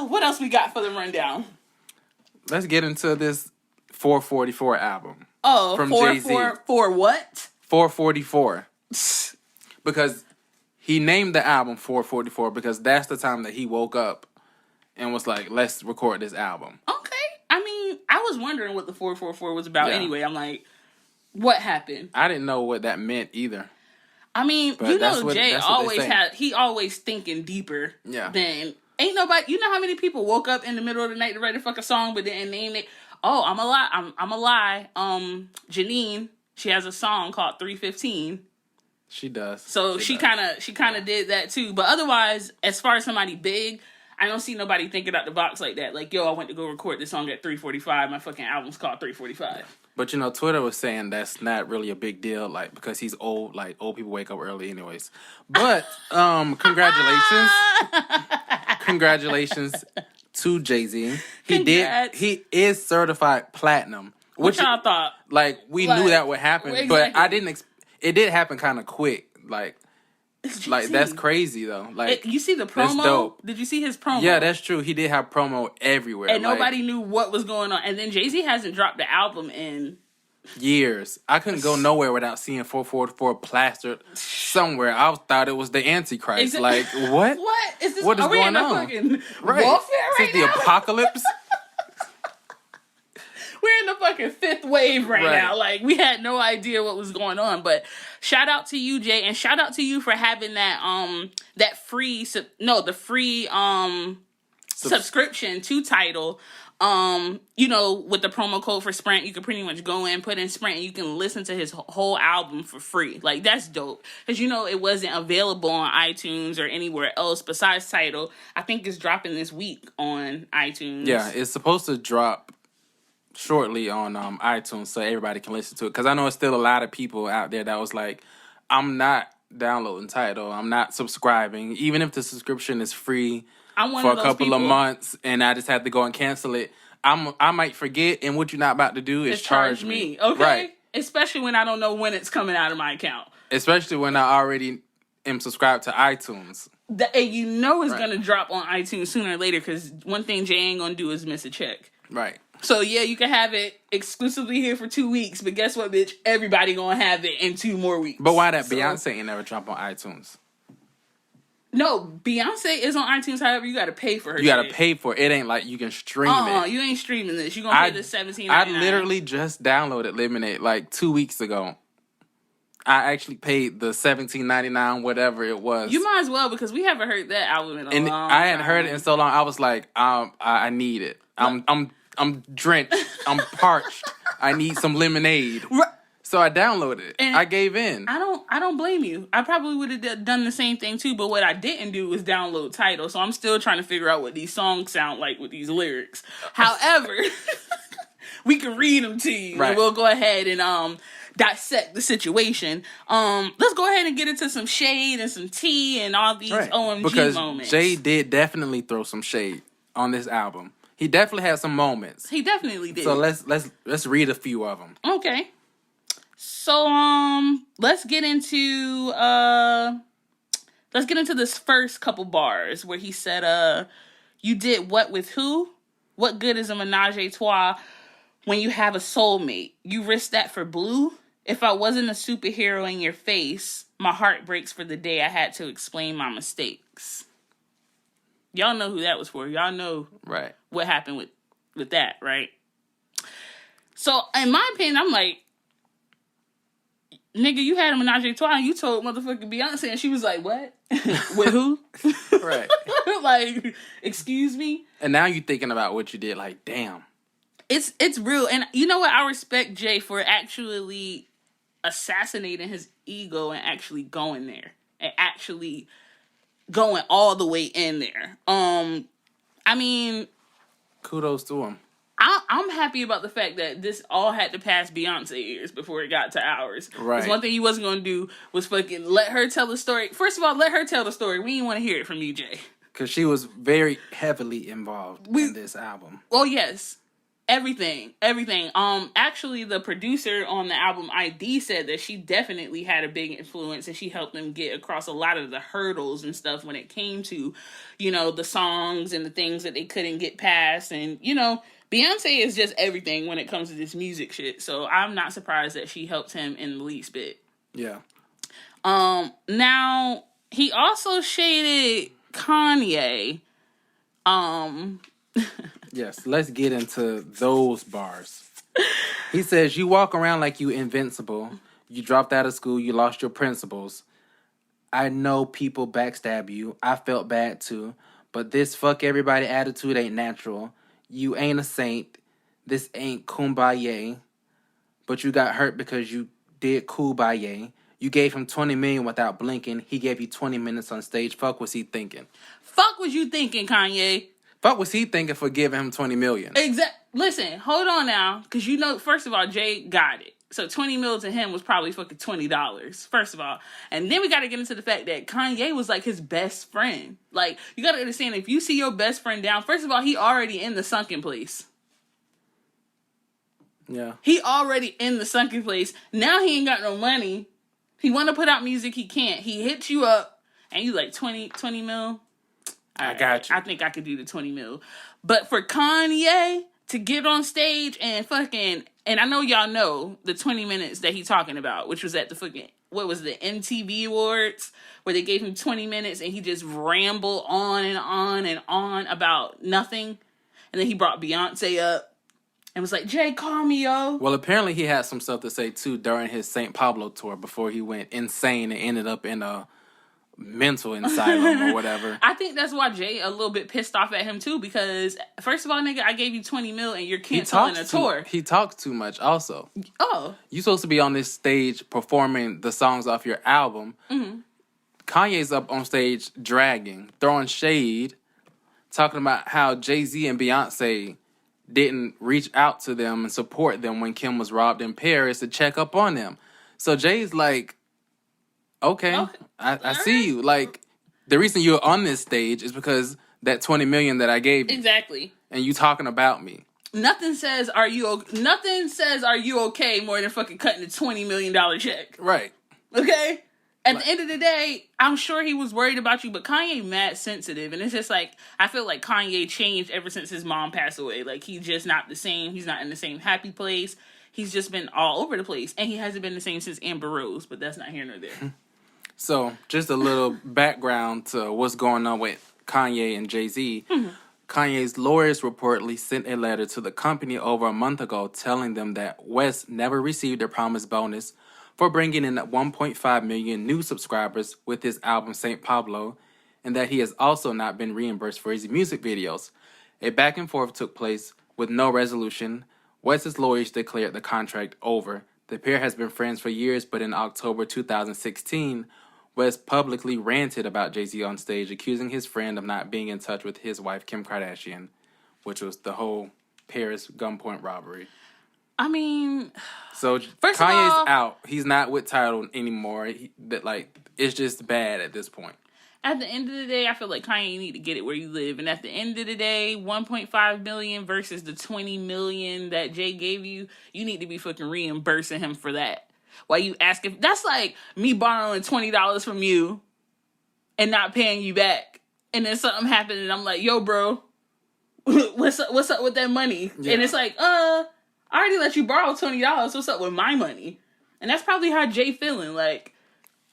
[SPEAKER 1] what else we got for the rundown?
[SPEAKER 3] Let's get into this 444 album.
[SPEAKER 1] Oh,
[SPEAKER 3] from
[SPEAKER 1] Jay-Z. For what?
[SPEAKER 3] 444. Because he named the album 444 because that's the time that he woke up and was like, let's record this album.
[SPEAKER 1] Okay. I mean, I was wondering what the 444 was about anyway. I'm like, what happened?
[SPEAKER 3] I didn't know what that meant either.
[SPEAKER 1] I mean, but Jay always thinking deeper than... Ain't nobody... You know how many people woke up in the middle of the night to write a fucking song, but then name it... Oh, I'm a lie. Janine, she has a song called 315.
[SPEAKER 3] She does.
[SPEAKER 1] So she kind of did that too. But otherwise, as far as somebody big, I don't see nobody thinking out the box like that. Like, yo, I went to go record this song at 3:45. My fucking album's called 3:45.
[SPEAKER 3] But, you know, Twitter was saying that's not really a big deal, like, because he's old. Like, old people wake up early anyways. But, congratulations. Congratulations to Jay-Z. He is certified platinum.
[SPEAKER 1] What y'all thought?
[SPEAKER 3] Like, we knew that would happen, exactly. But I didn't it did happen kind of quick. Like, that's crazy, though. Like,
[SPEAKER 1] you see the promo?
[SPEAKER 3] That's dope.
[SPEAKER 1] Did you see his promo?
[SPEAKER 3] Yeah, that's true. He did have promo everywhere.
[SPEAKER 1] And nobody knew what was going on. And then Jay-Z hasn't dropped the album in...
[SPEAKER 3] years. I couldn't go nowhere without seeing 444 plastered somewhere. I thought it was the Antichrist. Like, what?
[SPEAKER 1] What is this?
[SPEAKER 3] What is going on?
[SPEAKER 1] Fucking warfare right now?
[SPEAKER 3] Is the apocalypse?
[SPEAKER 1] We're in the fucking fifth wave right now. Like, we had no idea what was going on. But shout out to you, Jay, and shout out to you for having that free subscription to Tidal. You know, with the promo code for Sprint, you can pretty much go in, put in Sprint, and you can listen to his whole album for free. Like, that's dope. Because, you know, it wasn't available on iTunes or anywhere else besides Tidal. I think it's dropping this week on iTunes.
[SPEAKER 3] Yeah, it's supposed to drop shortly on iTunes so everybody can listen to it. Because I know it's still a lot of people out there that was like, I'm not downloading Tidal. I'm not subscribing. Even if the subscription is free for a couple of months and I just have to go and cancel it, I might forget, and what you're not about to do is charge me.
[SPEAKER 1] Okay?
[SPEAKER 3] Right.
[SPEAKER 1] Especially when I don't know when it's coming out of my account.
[SPEAKER 3] Especially when I already am subscribed to iTunes.
[SPEAKER 1] And you know it's going to drop on iTunes sooner or later, because one thing Jay ain't going to do is miss a check.
[SPEAKER 3] Right.
[SPEAKER 1] So, yeah, you can have it exclusively here for 2 weeks, but guess what, bitch? Everybody going to have it in 2 more weeks.
[SPEAKER 3] But why that Beyonce ain't never drop on iTunes?
[SPEAKER 1] No, Beyonce is on iTunes. However, you got to pay for her.
[SPEAKER 3] You got to pay for it. It ain't like you can stream it.
[SPEAKER 1] You ain't streaming this. You gonna pay the $17.99.
[SPEAKER 3] I literally just downloaded Lemonade like 2 weeks ago. I actually paid the $17.99, whatever it was.
[SPEAKER 1] You might as well, because we haven't heard that album in a long time.
[SPEAKER 3] I hadn't heard it in so long. I was like, I need it. I'm drenched. I'm parched. I need some lemonade. So I downloaded it.
[SPEAKER 1] And
[SPEAKER 3] I gave in.
[SPEAKER 1] I don't blame you. I probably would have done the same thing too, but what I didn't do was download Tidal. So I'm still trying to figure out what these songs sound like with these lyrics. However, we can read them to you,
[SPEAKER 3] right.
[SPEAKER 1] and we'll go ahead and dissect the situation. Let's go ahead and get into some shade and some tea and all these OMG
[SPEAKER 3] because
[SPEAKER 1] moments.
[SPEAKER 3] Jay did definitely throw some shade on this album. He definitely had some moments.
[SPEAKER 1] He definitely did.
[SPEAKER 3] So let's read a few of them.
[SPEAKER 1] Okay. So let's get into this first couple bars where he said, you did what with who? What good is a menage a trois when you have a soulmate? You risked that for blue? If I wasn't a superhero in your face, my heart breaks for the day I had to explain my mistakes. Y'all know who that was for. Y'all know what happened with that, right? So, in my opinion, I'm like, nigga, you had a menage a trois and you told motherfucking Beyonce and she was like, what? With who?
[SPEAKER 3] Right.
[SPEAKER 1] Like, excuse me?
[SPEAKER 3] And now you thinking about what you did, like, damn.
[SPEAKER 1] It's real. And you know what? I respect Jay for actually assassinating his ego and actually going there. And actually going all the way in there. I mean,
[SPEAKER 3] kudos to him.
[SPEAKER 1] I'm happy about the fact that this all had to pass Beyonce's ears before it got to ours.
[SPEAKER 3] Right.
[SPEAKER 1] Because one thing he wasn't going to do was fucking let her tell the story. First of all, let her tell the story. We didn't want to hear it from you, Jay.
[SPEAKER 3] Because she was very heavily involved in this album.
[SPEAKER 1] Oh, yes. Everything. Actually, the producer on the album ID said that she definitely had a big influence and she helped them get across a lot of the hurdles and stuff when it came to, the songs and the things that they couldn't get past. And, Beyonce is just everything when it comes to this music shit. So I'm not surprised that she helped him in the least bit.
[SPEAKER 3] Yeah.
[SPEAKER 1] Now, he also shaded Kanye.
[SPEAKER 3] Yes, let's get into those bars. He says, you walk around like you invincible. You dropped out of school. You lost your principles. I know people backstab you. I felt bad too. But this fuck everybody attitude ain't natural. You ain't a saint. This ain't kumbaya. But you got hurt because you did kumbaya. You gave him 20 million without blinking. He gave you 20 minutes on stage. Fuck was he thinking?
[SPEAKER 1] Fuck was you thinking, Kanye?
[SPEAKER 3] Fuck was he thinking for giving him 20 million?
[SPEAKER 1] Listen, hold on now. Because first of all, Jay got it. So 20 mil to him was probably fucking $20, first of all. And then we got to get into the fact that Kanye was like his best friend. Like, you got to understand, if you see your best friend down, first of all, he already in the sunken place.
[SPEAKER 3] Yeah.
[SPEAKER 1] He already in the sunken place. Now he ain't got no money. He want to put out music, he can't. He hits you up, and you like 20 mil?
[SPEAKER 3] I got you.
[SPEAKER 1] I think I could do the 20 mil. But for Kanye to get on stage and fucking... And I know y'all know the 20 minutes that he talking about, which was at the fucking... What was the MTV Awards? Where they gave him 20 minutes and he just rambled on and on and on about nothing. And then he brought Beyonce up and was like, Jay, call me, yo.
[SPEAKER 3] Well, apparently he had some stuff to say, too, during his St. Pablo tour before he went insane and ended up in a mental asylum or whatever.
[SPEAKER 1] I think that's why Jay a little bit pissed off at him, too, because, first of all, nigga, I gave you 20 mil and you're canceling a tour.
[SPEAKER 3] He talks too much, also.
[SPEAKER 1] Oh.
[SPEAKER 3] You supposed to be on this stage performing the songs off your album. Mm-hmm. Kanye's up on stage dragging, throwing shade, talking about how Jay-Z and Beyonce didn't reach out to them and support them when Kim was robbed in Paris to check up on them. So Jay's like, okay. I see you. Like, the reason you're on this stage is because that 20 million that I gave you.
[SPEAKER 1] Exactly.
[SPEAKER 3] And you talking about me.
[SPEAKER 1] Nothing says are you okay more than fucking cutting a $20 million check.
[SPEAKER 3] Right.
[SPEAKER 1] Okay? At the end of the day, I'm sure he was worried about you, but Kanye mad sensitive. And it's just like, I feel like Kanye changed ever since his mom passed away. Like, he's just not the same. He's not in the same happy place. He's just been all over the place. And he hasn't been the same since Amber Rose, but that's not here nor there.
[SPEAKER 3] So, just a little background to what's going on with Kanye and Jay-Z. Mm-hmm. Kanye's lawyers reportedly sent a letter to the company over a month ago telling them that West never received a promised bonus for bringing in 1.5 million new subscribers with his album St. Pablo, and that he has also not been reimbursed for his music videos. A back and forth took place with no resolution. West's lawyers declared the contract over. The pair has been friends for years, but in October 2016, West publicly ranted about Jay-Z on stage, accusing his friend of not being in touch with his wife, Kim Kardashian, which was the whole Paris gunpoint robbery.
[SPEAKER 1] I mean...
[SPEAKER 3] So Kanye's out. He's not with Tidal anymore. It's just bad at this point.
[SPEAKER 1] At the end of the day, I feel like Kanye need to get it where you live. And at the end of the day, 1.5 million versus the 20 million that Jay gave you, you need to be fucking reimbursing him for that. Why you asking? That's like me borrowing $20 from you and not paying you back. And then something happened and I'm like, yo, bro, what's up with that money? Yeah. And it's like, I already let you borrow $20. What's up with my money? And that's probably how Jay feeling. Like,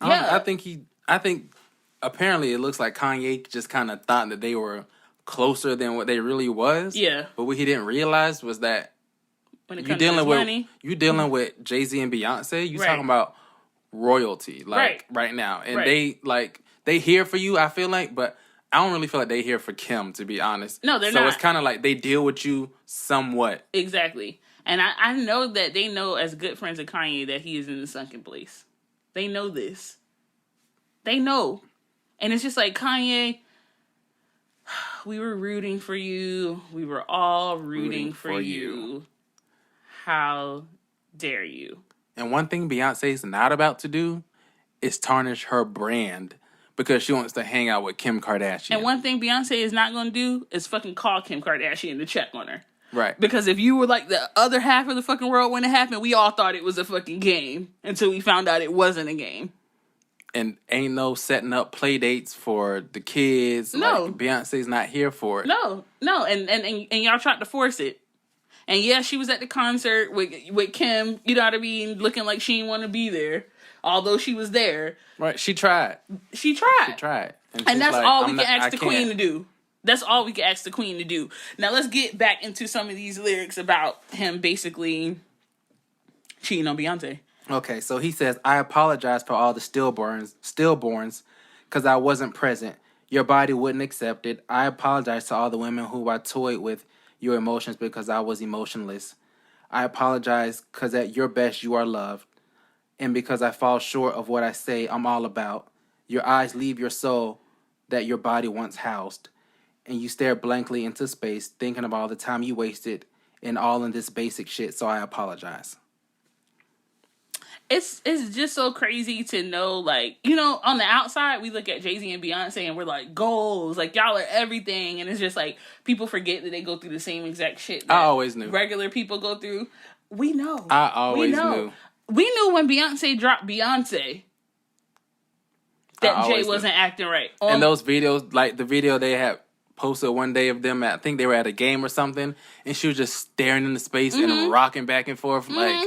[SPEAKER 1] yeah.
[SPEAKER 3] I think apparently it looks like Kanye just kind of thought that they were closer than what they really was. Yeah. But what he didn't realize was that when you're dealing with Jay-Z and Beyonce, you're talking about royalty, right now. And they here for you, I feel like, but I don't really feel like they here for Kim, to be honest.
[SPEAKER 1] No, they're not.
[SPEAKER 3] So it's kind of like they deal with you somewhat.
[SPEAKER 1] Exactly. And I know that they know as good friends of Kanye that he is in the sunken place. They know this. They know. And it's just like, Kanye, we were rooting for you. We were all rooting for you. How dare you?
[SPEAKER 3] And one thing Beyonce's not about to do is tarnish her brand because she wants to hang out with Kim Kardashian.
[SPEAKER 1] And one thing Beyonce is not going to do is fucking call Kim Kardashian to check on her.
[SPEAKER 3] Right.
[SPEAKER 1] Because if you were like the other half of the fucking world when it happened, we all thought it was a fucking game until we found out it wasn't a game.
[SPEAKER 3] And ain't no setting up play dates for the kids.
[SPEAKER 1] No.
[SPEAKER 3] Like, Beyonce's not here for it.
[SPEAKER 1] No. And y'all tried to force it. And yeah, she was at the concert with Kim, you know what I mean, looking like she didn't want to be there. Although she was there.
[SPEAKER 3] Right, she tried.
[SPEAKER 1] And
[SPEAKER 3] And
[SPEAKER 1] that's all we can ask the queen to do. That's all we can ask the queen to do. Now let's get back into some of these lyrics about him basically cheating on Beyonce.
[SPEAKER 3] Okay, so he says, I apologize for all the stillborns, because I wasn't present. Your body wouldn't accept it. I apologize to all the women who I toyed with your emotions because I was emotionless. I apologize because at your best you are loved. And because I fall short of what I say I'm all about. Your eyes leave your soul that your body once housed. And you stare blankly into space, thinking of all the time you wasted and all in this basic shit, so I apologize.
[SPEAKER 1] It's just so crazy to know, like, you know, on the outside, we look at Jay-Z and Beyonce and we're like, goals, like, y'all are everything. And it's just like, people forget that they go through the same exact shit that
[SPEAKER 3] I always knew.
[SPEAKER 1] Regular people go through. We know.
[SPEAKER 3] I always knew.
[SPEAKER 1] We knew when Beyonce dropped Beyonce that Jay wasn't acting right.
[SPEAKER 3] And those videos, like the video they had posted one day of them at, I think they were at a game or something, and she was just staring into space and rocking back and forth, like...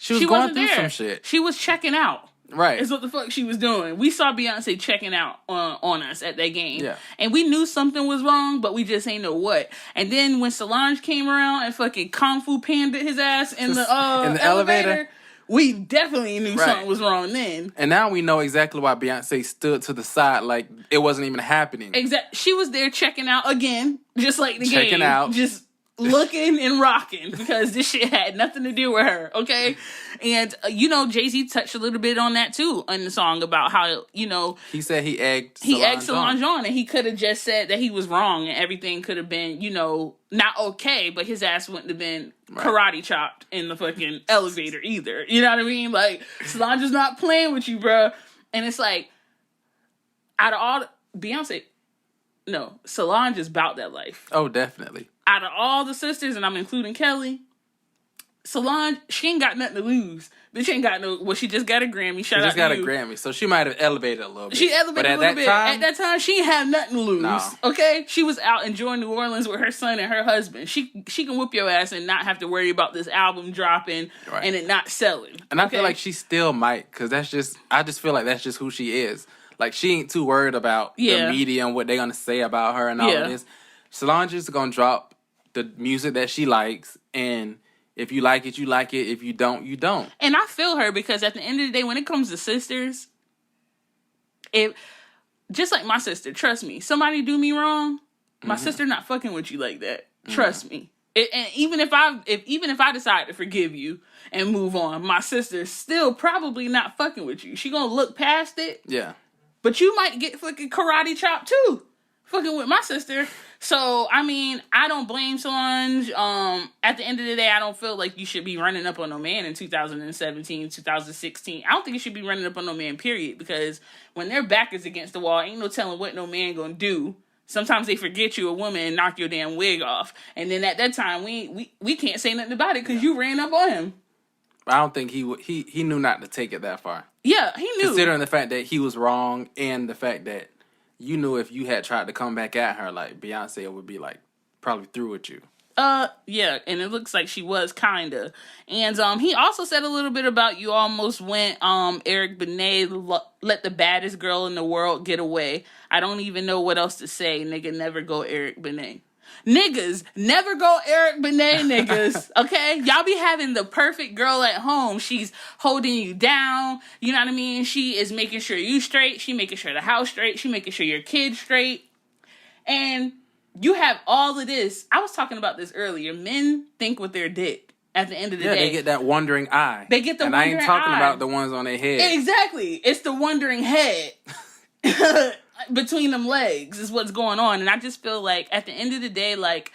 [SPEAKER 3] She was going through some shit.
[SPEAKER 1] She was checking out.
[SPEAKER 3] Right.
[SPEAKER 1] Is what the fuck she was doing. We saw Beyonce checking out on us at that game.
[SPEAKER 3] Yeah.
[SPEAKER 1] And we knew something was wrong, but we just ain't know what. And then when Solange came around and fucking Kung Fu Panda'd his ass in the elevator, we definitely knew something was wrong then.
[SPEAKER 3] And now we know exactly why Beyonce stood to the side like it wasn't even happening.
[SPEAKER 1] Exactly. She was there checking out again, just like the game.
[SPEAKER 3] Checking out.
[SPEAKER 1] Just looking and rocking because this shit had nothing to do with her, okay? And, you know, Jay-Z touched a little bit on that, too, in the song about how, you know...
[SPEAKER 3] He said he egged
[SPEAKER 1] Solange on, and he could have just said that he was wrong and everything could have been, you know, not okay, but his ass wouldn't have been karate chopped in the fucking elevator either. You know what I mean? Like, Solange is not playing with you, bruh. And it's like, out of all... Beyonce... No, Solange is about that life.
[SPEAKER 3] Oh, definitely.
[SPEAKER 1] Out of all the sisters, and I'm including Kelly, Solange, she ain't got nothing to lose. Bitch ain't got no... Well, she just got a Grammy. Shout out to you.
[SPEAKER 3] She just got a Grammy, so she might have elevated a little bit.
[SPEAKER 1] She elevated a little bit. At that time, she ain't have nothing to lose.
[SPEAKER 3] No.
[SPEAKER 1] Okay? She was out enjoying New Orleans with her son and her husband. She can whoop your ass and not have to worry about this album dropping and it not selling.
[SPEAKER 3] And I feel like she still might, because that's just... I just feel like that's just who she is. Like, she ain't too worried about the media and what they're going to say about her and all of this. Solange is going to drop the music that she likes, and if you like it, you like it. If you don't, you don't.
[SPEAKER 1] And I feel her, because at the end of the day, when it comes to sisters, just like my sister, trust me, somebody do me wrong, my sister not fucking with you like that. Trust me. And even if I decide to forgive you and move on, my sister's still probably not fucking with you. She gonna look past it.
[SPEAKER 3] Yeah.
[SPEAKER 1] But you might get fucking karate chopped too, fucking with my sister. So, I mean, I don't blame Solange. At the end of the day, I don't feel like you should be running up on no man in 2017, 2016. I don't think you should be running up on no man, period. Because when their back is against the wall, ain't no telling what no man gonna do. Sometimes they forget you a woman and knock your damn wig off. And then at that time, we can't say nothing about it because you ran up on him.
[SPEAKER 3] I don't think he knew not to take it that far.
[SPEAKER 1] Yeah, he knew.
[SPEAKER 3] Considering the fact that he was wrong and the fact that you knew if you had tried to come back at her, like, Beyonce would be, like, probably through with you.
[SPEAKER 1] Yeah, and it looks like she was, kinda. And, he also said a little bit about you almost went, Eric Benet let the baddest girl in the world get away. I don't even know what else to say. Nigga, never go Eric Benet. Niggas, never go Eric Benet, niggas. Okay? Y'all be having the perfect girl at home. She's holding you down. You know what I mean? She is making sure you straight. She making sure the house straight. She making sure your kids straight. And you have all of this. I was talking about this earlier. Men think with their dick at the end of the day.
[SPEAKER 3] Yeah, they get that wondering eye.
[SPEAKER 1] They get the
[SPEAKER 3] and
[SPEAKER 1] wondering eye.
[SPEAKER 3] And I ain't talking about the ones on their head.
[SPEAKER 1] Exactly. It's the wondering head. Between them legs is what's going on. And I just feel like at the end of the day, like,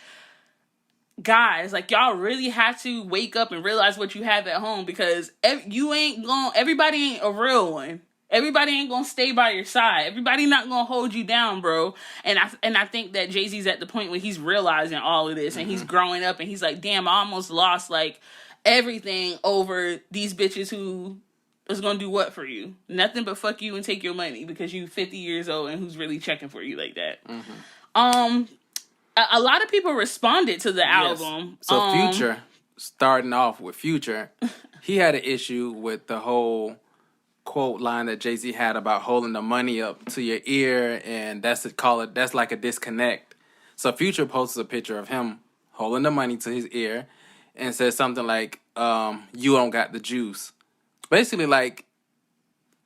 [SPEAKER 1] guys, like, y'all really have to wake up and realize what you have at home, because everybody ain't a real one. Everybody ain't gonna stay by your side. Everybody not gonna hold you down, bro. And I think that Jay-Z's at the point where he's realizing all of this and he's growing up and he's like, damn, I almost lost like everything over these bitches who is gonna do what for you? Nothing but fuck you and take your money because you 50 years old and who's really checking for you like that. A lot of people responded to the album.
[SPEAKER 3] So Future, starting off with Future, he had an issue with the whole quote line that Jay-Z had about holding the money up to your ear, and that's like a disconnect. So Future posts a picture of him holding the money to his ear and says something like, you don't got the juice. Basically, like,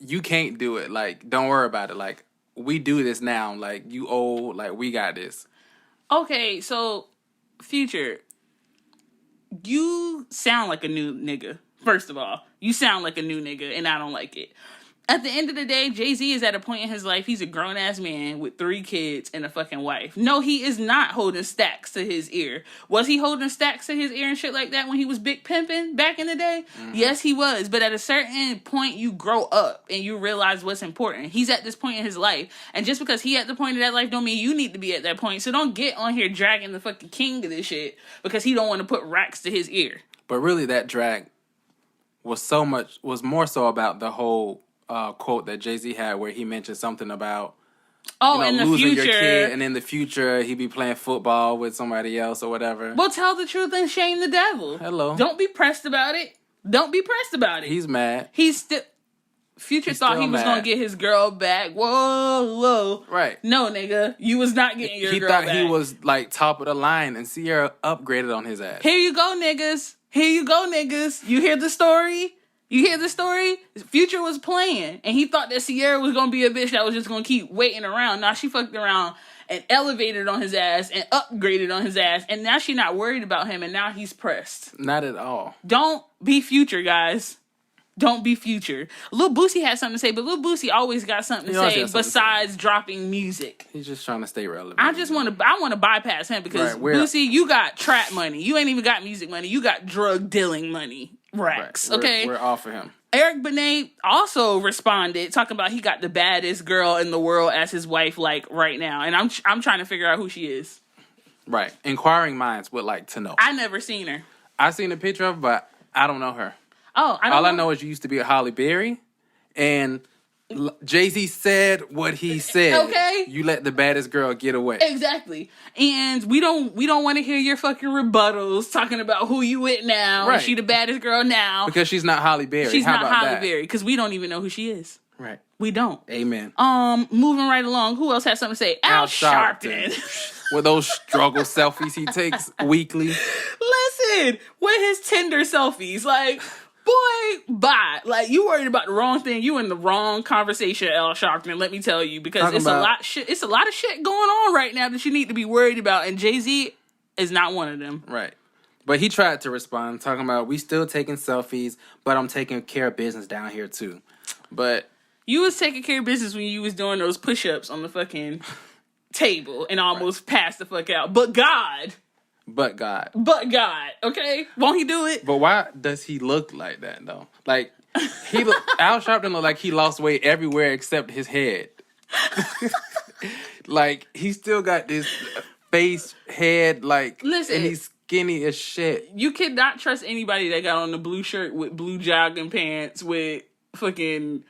[SPEAKER 3] you can't do it. Like, don't worry about it. Like, we do this now. Like, you owe, like, we got this.
[SPEAKER 1] Okay, so, Future, you sound like a new nigga, first of all. You sound like a new nigga, and I don't like it. At the end of the day, Jay-Z is at a point in his life, he's a grown-ass man with 3 kids and a fucking wife. No, he is not holding stacks to his ear. Was he holding stacks to his ear and shit like that when he was big pimping back in the day? Mm-hmm. Yes, he was. But at a certain point, you grow up and you realize what's important. He's at this point in his life. And just because he at the point of that life don't mean you need to be at that point. So don't get on here dragging the fucking king of this shit because he don't want to put racks to his ear.
[SPEAKER 3] But really, that drag was more so about the whole quote that Jay-Z had where he mentioned something about
[SPEAKER 1] in the
[SPEAKER 3] losing
[SPEAKER 1] future,
[SPEAKER 3] your kid, and in the future he'd be playing football with somebody else or whatever.
[SPEAKER 1] Well, tell the truth and shame the devil.
[SPEAKER 3] Hello.
[SPEAKER 1] Don't be pressed about it. Don't be pressed about it.
[SPEAKER 3] He's mad.
[SPEAKER 1] Future thought he was gonna get his girl back. Whoa.
[SPEAKER 3] Right.
[SPEAKER 1] No, nigga. You was not getting your girl back.
[SPEAKER 3] He thought he was like top of the line, and Sierra upgraded on his ass.
[SPEAKER 1] Here you go, niggas. You hear the story? Future was playing, and he thought that Sierra was gonna be a bitch that was just gonna keep waiting around. Now she fucked around and elevated on his ass and upgraded on his ass, and now she not worried about him, and now he's pressed.
[SPEAKER 3] Not at all.
[SPEAKER 1] Don't be Future, guys. Don't be Future. Lil Boosie had something to say, but Lil Boosie always got something to say besides dropping music.
[SPEAKER 3] He's just trying to stay relevant.
[SPEAKER 1] I want to bypass him because Boosie, you got trap money. You ain't even got music money. You got drug dealing money. Racks.
[SPEAKER 3] Right.
[SPEAKER 1] Okay?
[SPEAKER 3] We're off of him.
[SPEAKER 1] Eric Benet also responded, talking about he got the baddest girl in the world as his wife, like, right now. And I'm trying to figure out who she is.
[SPEAKER 3] Right. Inquiring minds would like to know.
[SPEAKER 1] I never seen her.
[SPEAKER 3] I seen a picture of her, but I don't know her.
[SPEAKER 1] Oh,
[SPEAKER 3] All I know is you used to be a Halle Berry, and Jay-Z said what he said.
[SPEAKER 1] Okay.
[SPEAKER 3] You let the baddest girl get away.
[SPEAKER 1] Exactly. And we don't want to hear your fucking rebuttals talking about who you with now.
[SPEAKER 3] Right.
[SPEAKER 1] She the baddest girl now.
[SPEAKER 3] Because she's not Halle Berry.
[SPEAKER 1] She's
[SPEAKER 3] How
[SPEAKER 1] not
[SPEAKER 3] about
[SPEAKER 1] Halle
[SPEAKER 3] that?
[SPEAKER 1] Berry. Because we don't even know who she is.
[SPEAKER 3] Right.
[SPEAKER 1] We don't.
[SPEAKER 3] Amen.
[SPEAKER 1] Moving right along. Who else has something to say? Al Sharpton.
[SPEAKER 3] With those struggle selfies he takes weekly.
[SPEAKER 1] Listen, with his Tinder selfies, like, boy, bye. Like, you worried about the wrong thing. You in the wrong conversation, Al Sharpton, let me tell you. Because it's a lot of shit going on right now that you need to be worried about. And Jay-Z is not one of them.
[SPEAKER 3] Right. But he tried to respond, talking about, we still taking selfies, but I'm taking care of business down here too. But
[SPEAKER 1] you was taking care of business when you was doing those push-ups on the fucking table and almost passed the fuck out. But God, okay? Won't he do it?
[SPEAKER 3] But why does he look like that though? Like Al Sharpton looked like he lost weight everywhere except his head. Like he still got this face, head, like,
[SPEAKER 1] listen,
[SPEAKER 3] and he's skinny as shit.
[SPEAKER 1] You cannot trust anybody that got on the blue shirt with blue jogging pants with fucking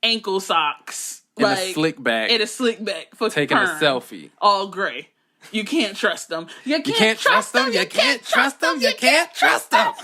[SPEAKER 1] ankle socks
[SPEAKER 3] and a slick back.
[SPEAKER 1] Taking
[SPEAKER 3] a selfie.
[SPEAKER 1] All gray. You can't trust them. You
[SPEAKER 3] can't trust them. You can't trust them. You can't trust them.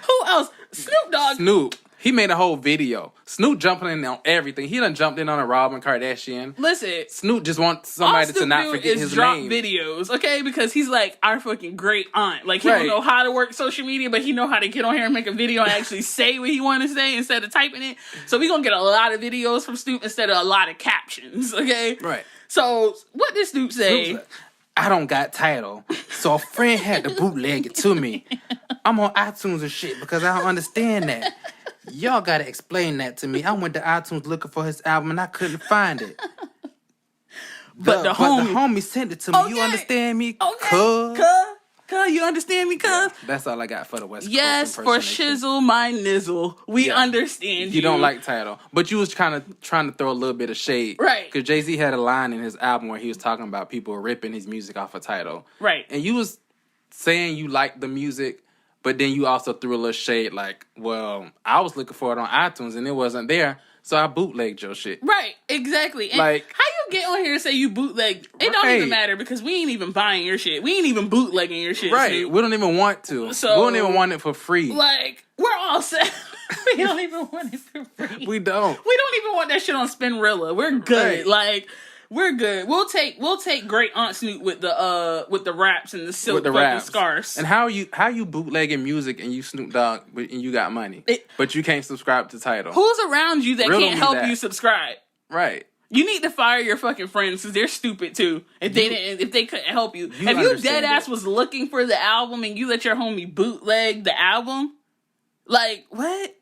[SPEAKER 1] Who else? Snoop Dogg.
[SPEAKER 3] Snoop. He made a whole video. Snoop jumping in on everything. He done jumped in on a Robin Kardashian.
[SPEAKER 1] Listen.
[SPEAKER 3] Snoop just wants somebody to not forget his name.
[SPEAKER 1] Videos, okay? Because he's like our fucking great aunt. Like, he don't know how to work social media, but he know how to get on here and make a video and actually say what he want to say instead of typing it. So we gonna get a lot of videos from Snoop instead of a lot of captions, okay?
[SPEAKER 3] Right.
[SPEAKER 1] So what did Snoop say?
[SPEAKER 3] Snoop's like, I don't got Tidal, so a friend had to bootleg it to me. I'm on iTunes and shit because I don't understand that. Y'all gotta explain that to me. I went to iTunes looking for his album and I couldn't find it. But the homie sent it to me. Okay. You understand me?
[SPEAKER 1] Okay. Cuz, you understand me, cuz? Yeah,
[SPEAKER 3] that's all I got for the West Coast.
[SPEAKER 1] Yes, for shizzle my nizzle. We understand you.
[SPEAKER 3] You don't like Tidal. But you was trying to throw a little bit of shade.
[SPEAKER 1] Right.
[SPEAKER 3] Because Jay-Z had a line in his album where he was talking about people ripping his music off of Tidal.
[SPEAKER 1] Right.
[SPEAKER 3] And you was saying you liked the music, but then you also threw a little shade like, well, I was looking for it on iTunes and it wasn't there, so I bootlegged your shit.
[SPEAKER 1] Right, exactly. And
[SPEAKER 3] like,
[SPEAKER 1] how you get on here and say you bootleg? It don't even matter because we ain't even buying your shit. We ain't even bootlegging your shit.
[SPEAKER 3] Right,
[SPEAKER 1] Snoop.
[SPEAKER 3] we don't even want to.
[SPEAKER 1] So,
[SPEAKER 3] we don't even want it for free.
[SPEAKER 1] Like, we're all set. We don't even want it for free.
[SPEAKER 3] We don't.
[SPEAKER 1] We don't even want that shit on Spinrilla. We're good. Right. Like, we're good. We'll take Great Aunt Snoop with the raps and the silk fucking scarves.
[SPEAKER 3] And how you bootlegging music and you Snoop Dogg and you got money, but you can't subscribe to Tidal?
[SPEAKER 1] Who's around you that can't help you subscribe?
[SPEAKER 3] Right.
[SPEAKER 1] You need to fire your fucking friends because they're stupid too. If they couldn't help you, if you dead ass was looking for the album and you let your homie bootleg the album, like what?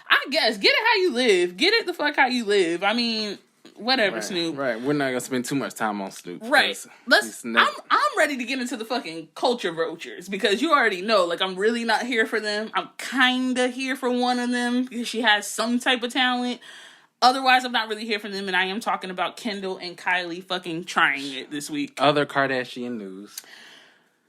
[SPEAKER 1] I guess get it how you live. Get it the fuck how you live. I mean. Whatever,
[SPEAKER 3] right,
[SPEAKER 1] Snoop.
[SPEAKER 3] Right, we're not gonna spend too much time on Snoop.
[SPEAKER 1] Right. I'm ready to get into the fucking culture vultures because you already know, like, I'm really not here for them. I'm kinda here for one of them because she has some type of talent. Otherwise, I'm not really here for them, and I am talking about Kendall and Kylie fucking trying it this week.
[SPEAKER 3] Other Kardashian news.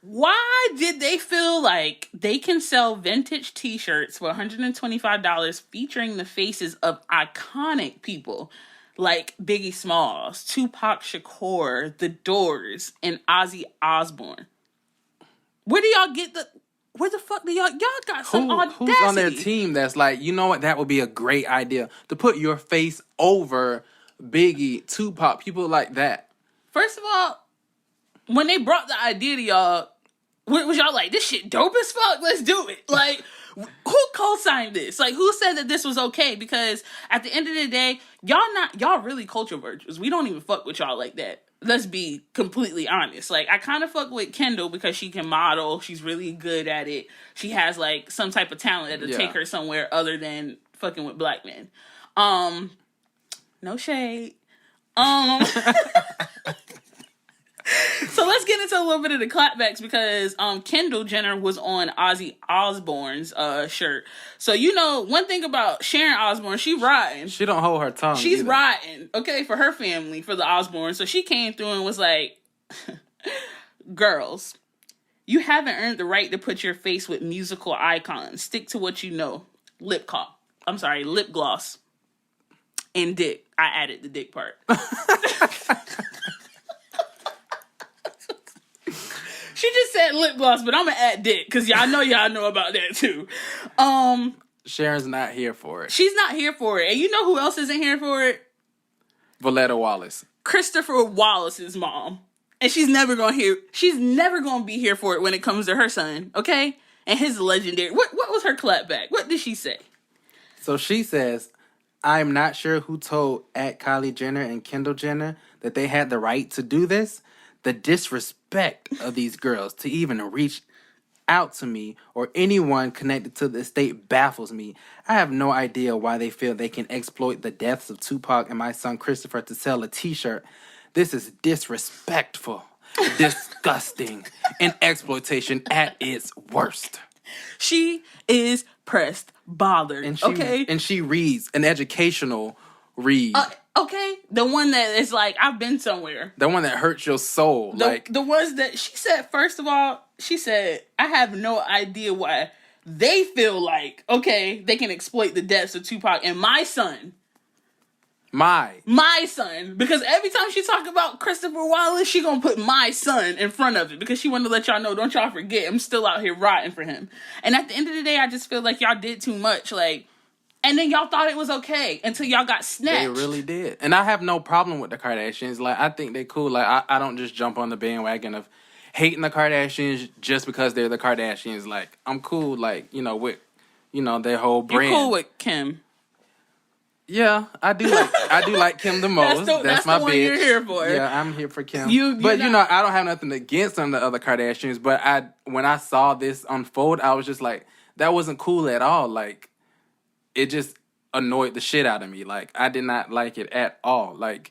[SPEAKER 1] Why did they feel like they can sell vintage t-shirts for $125 featuring the faces of iconic people like Biggie Smalls, Tupac Shakur, The Doors, and Ozzy Osbourne? Where the fuck do y'all got some audacity?
[SPEAKER 3] Who's on their team that's like, you know what, that would be a great idea to put your face over Biggie, Tupac, people like that.
[SPEAKER 1] First of all, when they brought the idea to y'all, was y'all like, this shit dope as fuck, let's do it? Like, who co-signed this? Like, who said that this was okay? Because at the end of the day, y'all really culture virtues. We don't even fuck with y'all like that. Let's be completely honest. Like, I kind of fuck with Kendall because she can model. She's really good at it. She has, like, some type of talent that'll take her somewhere other than fucking with black men. No shade. So let's get into a little bit of the clapbacks because Kendall Jenner was on Ozzy Osbourne's shirt. So you know one thing about Sharon Osbourne, she riding.
[SPEAKER 3] She don't hold her tongue.
[SPEAKER 1] She's riding, okay, for her family, for the Osbournes. So she came through and was like, "Girls, you haven't earned the right to put your face with musical icons. Stick to what you know. Lip gloss, and dick. I added the dick part." She just said lip gloss, but I'm gonna add dick because y'all know about that too.
[SPEAKER 3] Sharon's not here for it.
[SPEAKER 1] She's not here for it, and you know who else isn't here for it?
[SPEAKER 3] Valletta Wallace,
[SPEAKER 1] Christopher Wallace's mom, and she's never gonna be here for it when it comes to her son, okay? And his legendary. What was her clapback? What did she say?
[SPEAKER 3] So she says, "I'm not sure who told at Kylie Jenner and Kendall Jenner that they had the right to do this. The disrespect of these girls to even reach out to me or anyone connected to the estate baffles me. I have no idea why they feel they can exploit the deaths of Tupac and my son Christopher to sell a t-shirt. This is disrespectful, disgusting, and exploitation at its worst.
[SPEAKER 1] She is pressed, bothered.
[SPEAKER 3] And she reads an educational read.
[SPEAKER 1] Okay, the one that is like, I've been somewhere.
[SPEAKER 3] The one that hurts your soul.
[SPEAKER 1] The ones that she said, first of all, she said, I have no idea why they feel like, okay, they can exploit the deaths of Tupac and my son. My son. Because every time she talk about Christopher Wallace, she gonna put my son in front of it because she wanted to let y'all know, don't y'all forget, I'm still out here rotting for him. And at the end of the day, I just feel like y'all did too much. Like, and then y'all thought it was okay until y'all got snatched.
[SPEAKER 3] They really did. And I have no problem with the Kardashians. Like, I think they're cool. Like, I don't just jump on the bandwagon of hating the Kardashians just because they're the Kardashians. Like, I'm cool, like, with, their whole brand.
[SPEAKER 1] You're cool with Kim.
[SPEAKER 3] Yeah, I do like Kim the most. That's my
[SPEAKER 1] the one
[SPEAKER 3] bitch.
[SPEAKER 1] You're here for.
[SPEAKER 3] Yeah, I'm here for Kim.
[SPEAKER 1] But
[SPEAKER 3] I don't have nothing against some of the other Kardashians, but when I saw this unfold, I was just like, that wasn't cool at all. Like, it just annoyed the shit out of me. Like, I did not like it at all. Like,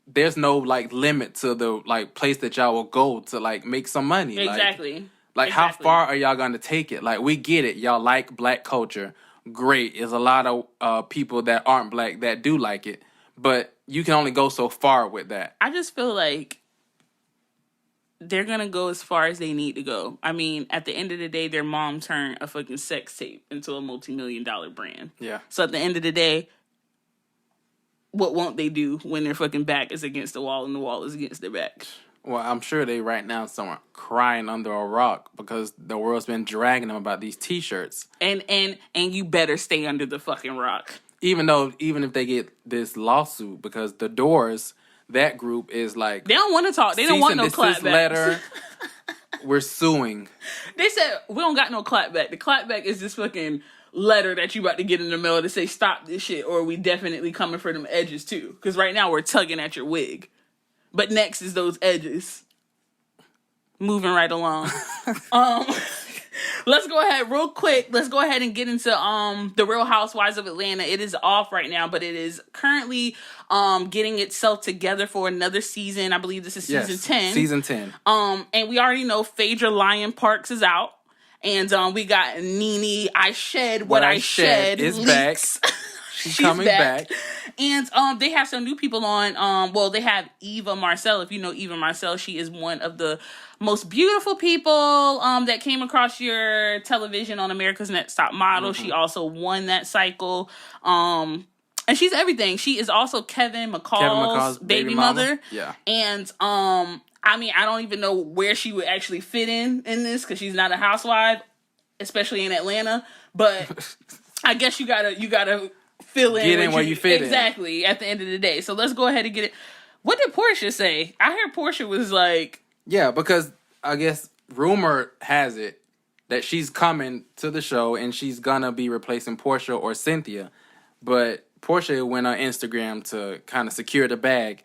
[SPEAKER 3] there's no, like, limit to the, like, place that y'all will go to, like, make some money.
[SPEAKER 1] Exactly.
[SPEAKER 3] Like, how far are y'all going to take it? Like, we get it. Y'all like black culture. Great. There's a lot of people that aren't black that do like it. But you can only go so far with that.
[SPEAKER 1] I just feel like they're going to go as far as they need to go. I mean, at the end of the day, their mom turned a fucking sex tape into a multi-million-dollar brand.
[SPEAKER 3] Yeah.
[SPEAKER 1] So at the end of the day, what won't they do when their fucking back is against the wall and the wall is against their back?
[SPEAKER 3] Well, I'm sure they right now somewhere crying under a rock because the world's been dragging them about these t-shirts.
[SPEAKER 1] And you better stay under the fucking rock.
[SPEAKER 3] Even if they get this lawsuit, because the Doors, that group is like,
[SPEAKER 1] they don't want to talk. They don't want no clapback.
[SPEAKER 3] Letter, we're suing.
[SPEAKER 1] They said we don't got no clapback. The clapback is this fucking letter that you about to get in the mail to say stop this shit, or we definitely coming for them edges too. Because right now we're tugging at your wig. But next is those edges. Moving right along. Let's go ahead real quick. Let's go ahead and get into the Real Housewives of Atlanta. It is off right now, but it is currently getting itself together for another season. I believe this is season 10.
[SPEAKER 3] Season 10.
[SPEAKER 1] And we already know Phaedra Lyon Parks is out. And we got Nene, I Shed What I Shed
[SPEAKER 3] is
[SPEAKER 1] leaks.
[SPEAKER 3] back. She's coming back.
[SPEAKER 1] And they have some new people on. Well, they have Eva Marcel. If you know Eva Marcel, she is one of the most beautiful people that came across your television on America's Next Top Model. Mm-hmm. She also won that cycle. And she's everything. She is also Kevin McCall's baby mother.
[SPEAKER 3] Yeah.
[SPEAKER 1] And I mean, I don't even know where she would actually fit in this because she's not a housewife, especially in Atlanta. But I guess you gotta fill in.
[SPEAKER 3] Get in where you fit in.
[SPEAKER 1] Exactly, at the end of the day. So let's go ahead and get it. What did Portia say? I heard Portia was like...
[SPEAKER 3] Yeah, because I guess rumor has it that she's coming to the show and she's gonna be replacing Portia or Cynthia. But Portia went on Instagram to kind of secure the bag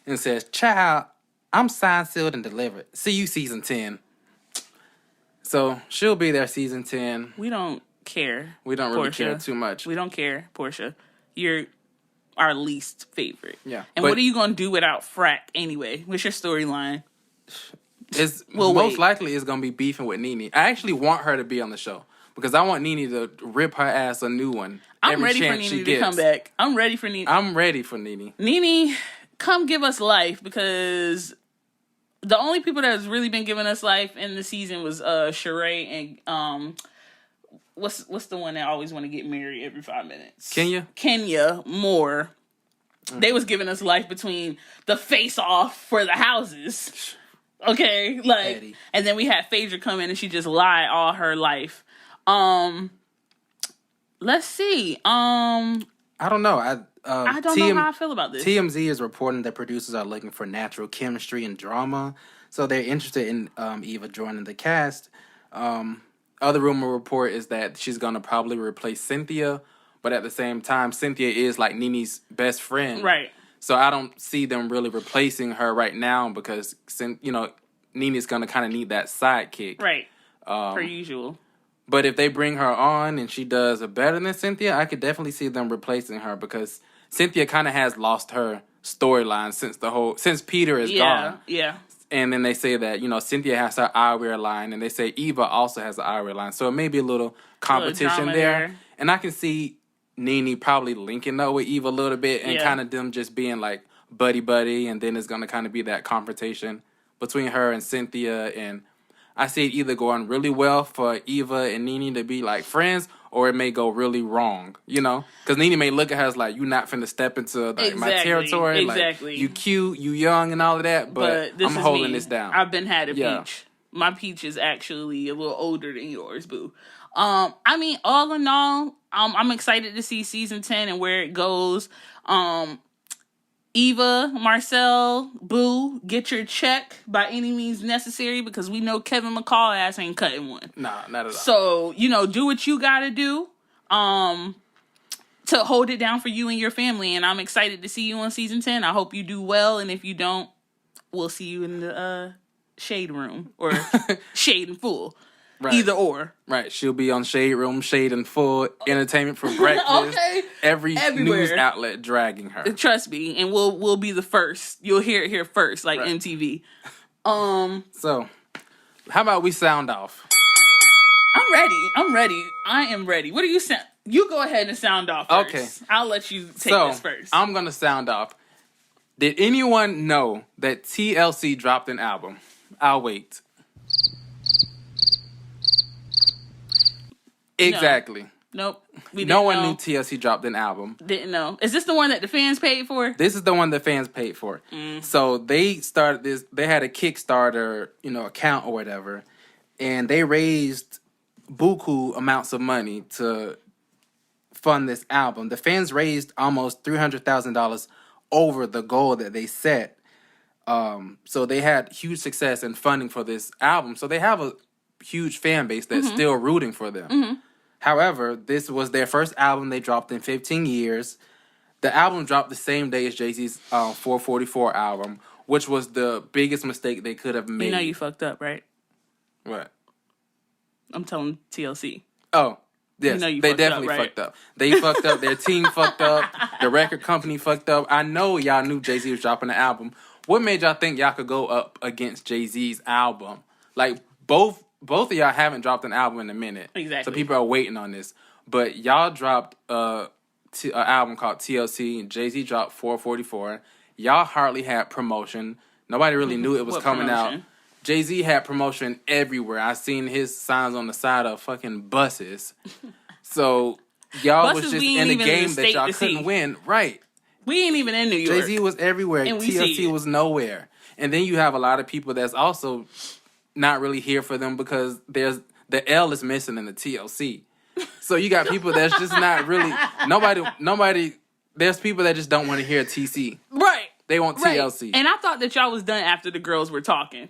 [SPEAKER 3] and says, "Child, I'm signed, sealed, and delivered. See you season 10. So she'll be there season 10.
[SPEAKER 1] We don't care.
[SPEAKER 3] We don't really care too much.
[SPEAKER 1] We don't care, Portia. You're our least favorite.
[SPEAKER 3] Yeah.
[SPEAKER 1] And what are you going to do without Frack anyway? What's your storyline?
[SPEAKER 3] Most likely it's going to be beefing with Nene. I actually want her to be on the show because I want Nene to rip her ass a new one.
[SPEAKER 1] I'm ready for Nene to come back. I'm ready for Nene.
[SPEAKER 3] I'm ready for Nene.
[SPEAKER 1] Nene, come give us life because the only people that has really been giving us life in the season was Sheree and what's the one that always want to get married every 5 minutes? Kenya Moore. Mm-hmm. They was giving us life between the face off for the houses. Okay, like, Eddie. And then we had Phaedra come in and she just lied all her life. Let's see. I
[SPEAKER 3] don't know. I
[SPEAKER 1] don't know how I feel about this.
[SPEAKER 3] TMZ is reporting that producers are looking for natural chemistry and drama, so they're interested in Eva joining the cast. Other rumor report is that she's gonna probably replace Cynthia, but at the same time, Cynthia is like Nene's best friend,
[SPEAKER 1] right?
[SPEAKER 3] So I don't see them really replacing her right now because, Nene's going to kind of need that sidekick.
[SPEAKER 1] Right. Per usual.
[SPEAKER 3] But if they bring her on and she does better than Cynthia, I could definitely see them replacing her because Cynthia kind of has lost her storyline since Peter is gone.
[SPEAKER 1] Yeah.
[SPEAKER 3] And then they say that, Cynthia has her eyewear line, and they say Eva also has an eyewear line. So it may be a little competition there. And I can see Nene probably linking up with Eva a little bit and kind of them just being like buddy-buddy, and then it's going to kind of be that confrontation between her and Cynthia. And I see it either going really well for Eva and Nene to be like friends, or it may go really wrong, Because Nene may look at her as like, you not finna step into my territory.
[SPEAKER 1] Exactly.
[SPEAKER 3] Like, you cute, you young and all of that, but I'm holding this down.
[SPEAKER 1] I've been had a peach. My peach is actually a little older than yours, boo. All in all, I'm excited to see season 10 and where it goes. Eva, Marcel, boo, get your check by any means necessary because we know Kevin McCall ass ain't cutting one.
[SPEAKER 3] Nah, not at all.
[SPEAKER 1] So, do what you gotta do to hold it down for you and your family. And I'm excited to see you on season 10. I hope you do well. And if you don't, we'll see you in the shade room or shade and full. Right. Either or.
[SPEAKER 3] Right. She'll be on Shade Room, Shade and Full, Entertainment for Breakfast.
[SPEAKER 1] Okay.
[SPEAKER 3] Everywhere. News outlet dragging her.
[SPEAKER 1] Trust me. And we'll be the first. You'll hear it here first, like MTV.
[SPEAKER 3] So, how about we sound off?
[SPEAKER 1] I'm ready. I am ready. What do you sound? You go ahead and sound off first. Okay. I'll let you take this first.
[SPEAKER 3] I'm going to sound off. Did anyone know that TLC dropped an album? I'll wait. Exactly.
[SPEAKER 1] Nope.
[SPEAKER 3] No one knew TLC dropped an album.
[SPEAKER 1] Didn't know. Is this the one that the fans paid for?
[SPEAKER 3] This is the one the fans paid for. So they started this. They had a Kickstarter, account or whatever, and they raised buku amounts of money to fund this album. The fans raised almost $300,000 over the goal that they set. So they had huge success in funding for this album. So they have a huge fan base that's still rooting for them. However, this was their first album they dropped in 15 years. The album dropped the same day as Jay-Z's 444 album, which was the biggest mistake they could have made.
[SPEAKER 1] You know you fucked up, right?
[SPEAKER 3] What?
[SPEAKER 1] I'm telling TLC.
[SPEAKER 3] Oh, yes. They definitely fucked up. They fucked up. Their team fucked up. The record company fucked up. I know y'all knew Jay-Z was dropping an album. What made y'all think y'all could go up against Jay-Z's album? Like, both of y'all haven't dropped an album in a minute.
[SPEAKER 1] Exactly.
[SPEAKER 3] So people are waiting on this. But y'all dropped an album called TLC. Jay-Z dropped 444. Y'all hardly had promotion. Nobody really knew it was coming out. Jay-Z had promotion everywhere. I seen his signs on the side of fucking buses. So y'all was just in a game that y'all couldn't win. Right.
[SPEAKER 1] We ain't even in New York.
[SPEAKER 3] Jay-Z was everywhere. And TLC was nowhere. And then you have a lot of people that's also not really here for them because there's the L is missing in the TLC. So you got people that's just not really nobody. There's people that just don't want to hear TC.
[SPEAKER 1] Right.
[SPEAKER 3] They want TLC.
[SPEAKER 1] And I thought that y'all was done after the girls were talking.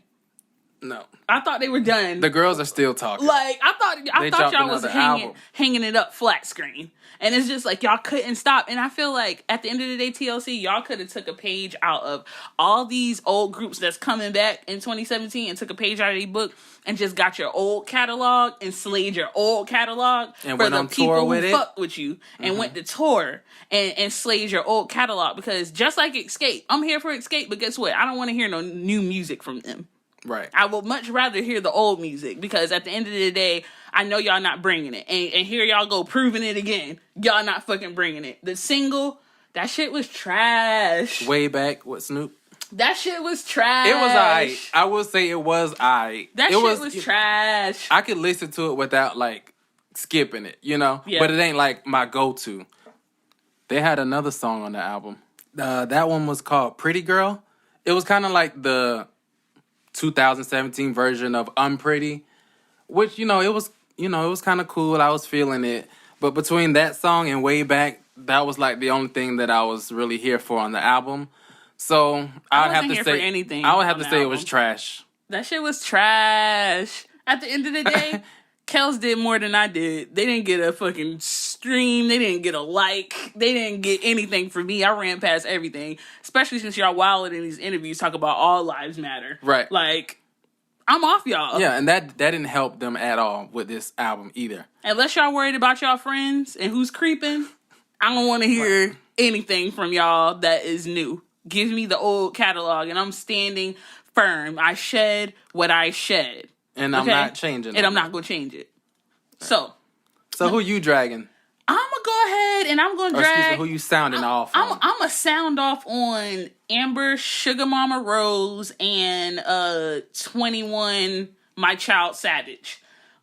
[SPEAKER 3] No.
[SPEAKER 1] I thought they were done.
[SPEAKER 3] The girls are still talking.
[SPEAKER 1] Like, I thought y'all was hanging it up flat screen. And it's just like y'all couldn't stop. And I feel like at the end of the day, TLC, y'all could have took a page out of all these old groups that's coming back in 2017 and took a page out of the book and just got your old catalog and slayed your old catalog
[SPEAKER 3] and
[SPEAKER 1] for the people who fuck with you and went to tour and slayed your old catalog. Because just like Escape, I'm here for Escape, but guess what? I don't want to hear no new music from them.
[SPEAKER 3] Right.
[SPEAKER 1] I would much rather hear the old music because at the end of the day, I know y'all not bringing it. And here y'all go proving it again. Y'all not fucking bringing it. The single, that shit was trash.
[SPEAKER 3] Way back with Snoop.
[SPEAKER 1] That shit was trash.
[SPEAKER 3] It was aight. I will say it was aight.
[SPEAKER 1] That shit was trash.
[SPEAKER 3] I could listen to it without like skipping it, Yeah. But it ain't like my go-to. They had another song on the album. That one was called Pretty Girl. It was kind of like the 2017 version of Unpretty, which it was kind of cool. I was feeling it, but between that song and Way Back, that was like the only thing that I was really here for on the album. So I would have to say it was trash.
[SPEAKER 1] That shit was trash. At the end of the day, Kels did more than I did. They didn't get a fucking stream. They didn't get a like. They didn't get anything from me. I ran past everything, especially since y'all wilded in these interviews talk about all lives matter.
[SPEAKER 3] Right.
[SPEAKER 1] Like, I'm off y'all.
[SPEAKER 3] Yeah, and that didn't help them at all with this album either.
[SPEAKER 1] Unless y'all worried about y'all friends and who's creeping, I don't want to hear anything from y'all that is new. Give me the old catalog, and I'm standing firm. I shed what I shed.
[SPEAKER 3] And I'm not changing it.
[SPEAKER 1] And I'm not going to change it. Right. So
[SPEAKER 3] who you dragging?
[SPEAKER 1] I'm going to go ahead and I'm going to drag...
[SPEAKER 3] Excuse me, who you sounding off on?
[SPEAKER 1] I'm going to sound off on Amber, Sugar Mama Rose, and 21, My Child Savage.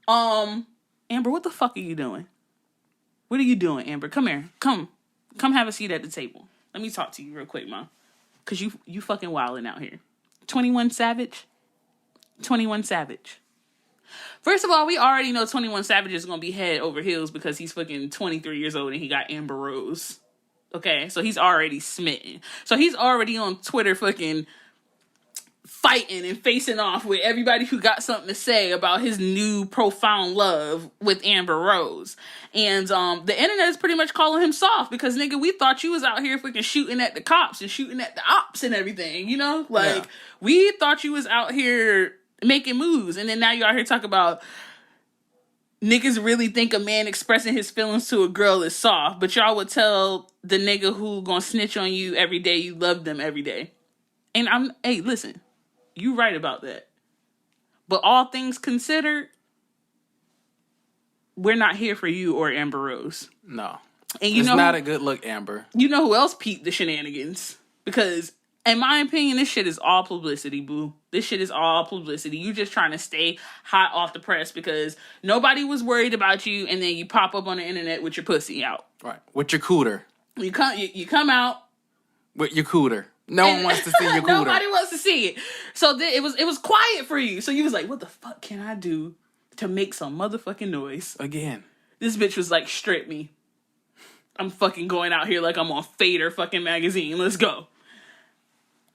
[SPEAKER 1] Amber, what the fuck are you doing? What are you doing, Amber? Come here. Come have a seat at the table. Let me talk to you real quick, Mom. Because you fucking wilding out here. 21 Savage. 21 Savage. First of all, we already know 21 Savage is going to be head over heels because he's fucking 23 years old and he got Amber Rose. Okay? So he's already smitten. So he's already on Twitter fucking fighting and facing off with everybody who got something to say about his new profound love with Amber Rose. And the internet is pretty much calling him soft because, nigga, we thought you was out here fucking shooting at the cops and shooting at the ops and everything, you know? Like, we thought you was out here making moves, and then now you out here talking about niggas really think a man expressing his feelings to a girl is soft, but y'all would tell the nigga who gonna snitch on you every day you love them every day. And hey, listen, you right about that. But all things considered, we're not here for you or Amber Rose.
[SPEAKER 3] No.
[SPEAKER 1] And
[SPEAKER 3] it's not a good look, Amber.
[SPEAKER 1] You know who else peeped the shenanigans? Because in my opinion, this shit is all publicity, boo. This shit is all publicity. You just trying to stay hot off the press because nobody was worried about you, and then you pop up on the internet with your pussy out.
[SPEAKER 3] Right. With your cooter.
[SPEAKER 1] You come out.
[SPEAKER 3] With your cooter. No one wants to see your cooter.
[SPEAKER 1] Nobody wants to see it. So it was quiet for you. So you was like, what the fuck can I do to make some motherfucking noise?
[SPEAKER 3] Again.
[SPEAKER 1] This bitch was like, strip me. I'm fucking going out here like I'm on Fader fucking magazine. Let's go.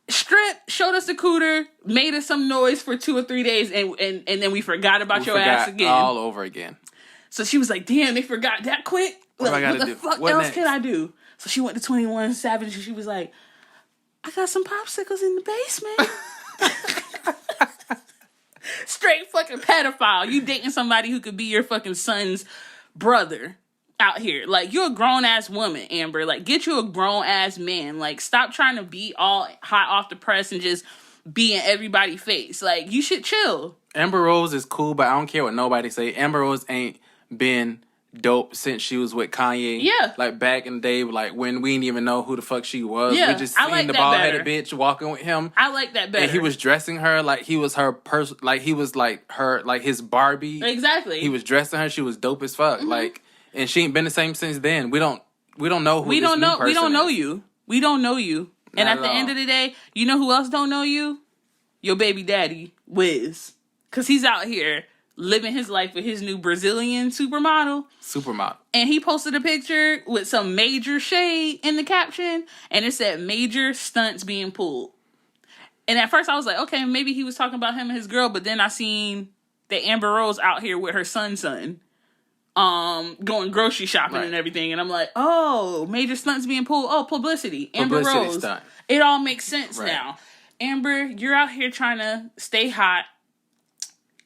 [SPEAKER 1] Strip, showed us the cooter, made us some noise for 2 or 3 days, and then we forgot about your ass again.
[SPEAKER 3] All over again.
[SPEAKER 1] So she was like, damn, they forgot that quick?
[SPEAKER 3] What
[SPEAKER 1] the fuck else can I do? So she went to 21 Savage and she was like, I got some popsicles in the basement. Straight fucking pedophile. You dating somebody who could be your fucking son's brother. Out here, like, you're a grown-ass woman, Amber. Like, get you a grown-ass man. Like, stop trying to be all hot off the press and just be in everybody's face. Like, you should chill.
[SPEAKER 3] Amber Rose is cool, but I don't care what nobody say. Amber Rose ain't been dope since she was with Kanye.
[SPEAKER 1] Yeah.
[SPEAKER 3] Like, back in the day, like, when we didn't even know who the fuck she was.
[SPEAKER 1] Yeah,
[SPEAKER 3] we just seen the bald-headed bitch walking with him.
[SPEAKER 1] I like that better.
[SPEAKER 3] And he was dressing her like he was her person, like, he was, like, her, like, his Barbie.
[SPEAKER 1] Exactly.
[SPEAKER 3] He was dressing her. She was dope as fuck. Mm-hmm. Like, and she ain't been the same since then. We don't know who
[SPEAKER 1] we
[SPEAKER 3] this
[SPEAKER 1] don't
[SPEAKER 3] new
[SPEAKER 1] know.
[SPEAKER 3] person
[SPEAKER 1] We don't know
[SPEAKER 3] is.
[SPEAKER 1] you. We don't know you. And at the end of the day, you know who else don't know you? Your baby daddy, Wiz. Because he's out here living his life with his new Brazilian supermodel. And he posted a picture with some major shade in the caption. And it said, major stunts being pulled. And at first I was like, okay, maybe he was talking about him and his girl. But then I seen that Amber Rose out here with her son. Going grocery shopping and everything, and I'm like, oh, major stunts being pulled. Oh, publicity. Amber Rose. Stunt. It all makes sense now. Amber, you're out here trying to stay hot,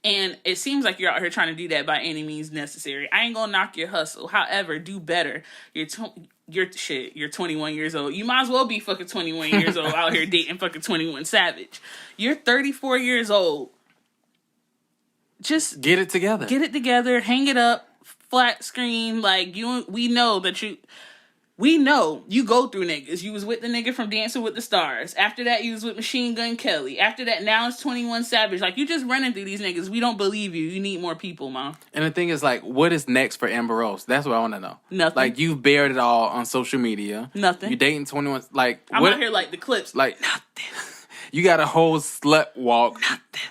[SPEAKER 1] and it seems like you're out here trying to do that by any means necessary. I ain't gonna knock your hustle. However, do better. You're 21 years old. You might as well be fucking 21 years old out here dating fucking 21 Savage. You're 34 years old. Just
[SPEAKER 3] get it together.
[SPEAKER 1] Get it together. Hang it up. Flat screen, like, we know you go through niggas. You was with the nigga from Dancing with the Stars. After that, you was with Machine Gun Kelly. After that, now it's 21 Savage. Like, you just running through these niggas. We don't believe you. You need more people, Mom.
[SPEAKER 3] And the thing is, like, what is next for Amber Rose? That's what I want to know.
[SPEAKER 1] Nothing.
[SPEAKER 3] Like, you've bared it all on social media.
[SPEAKER 1] Nothing.
[SPEAKER 3] You're dating 21. Like,
[SPEAKER 1] I'm out here like the clips.
[SPEAKER 3] Like, nothing. You got a whole slut walk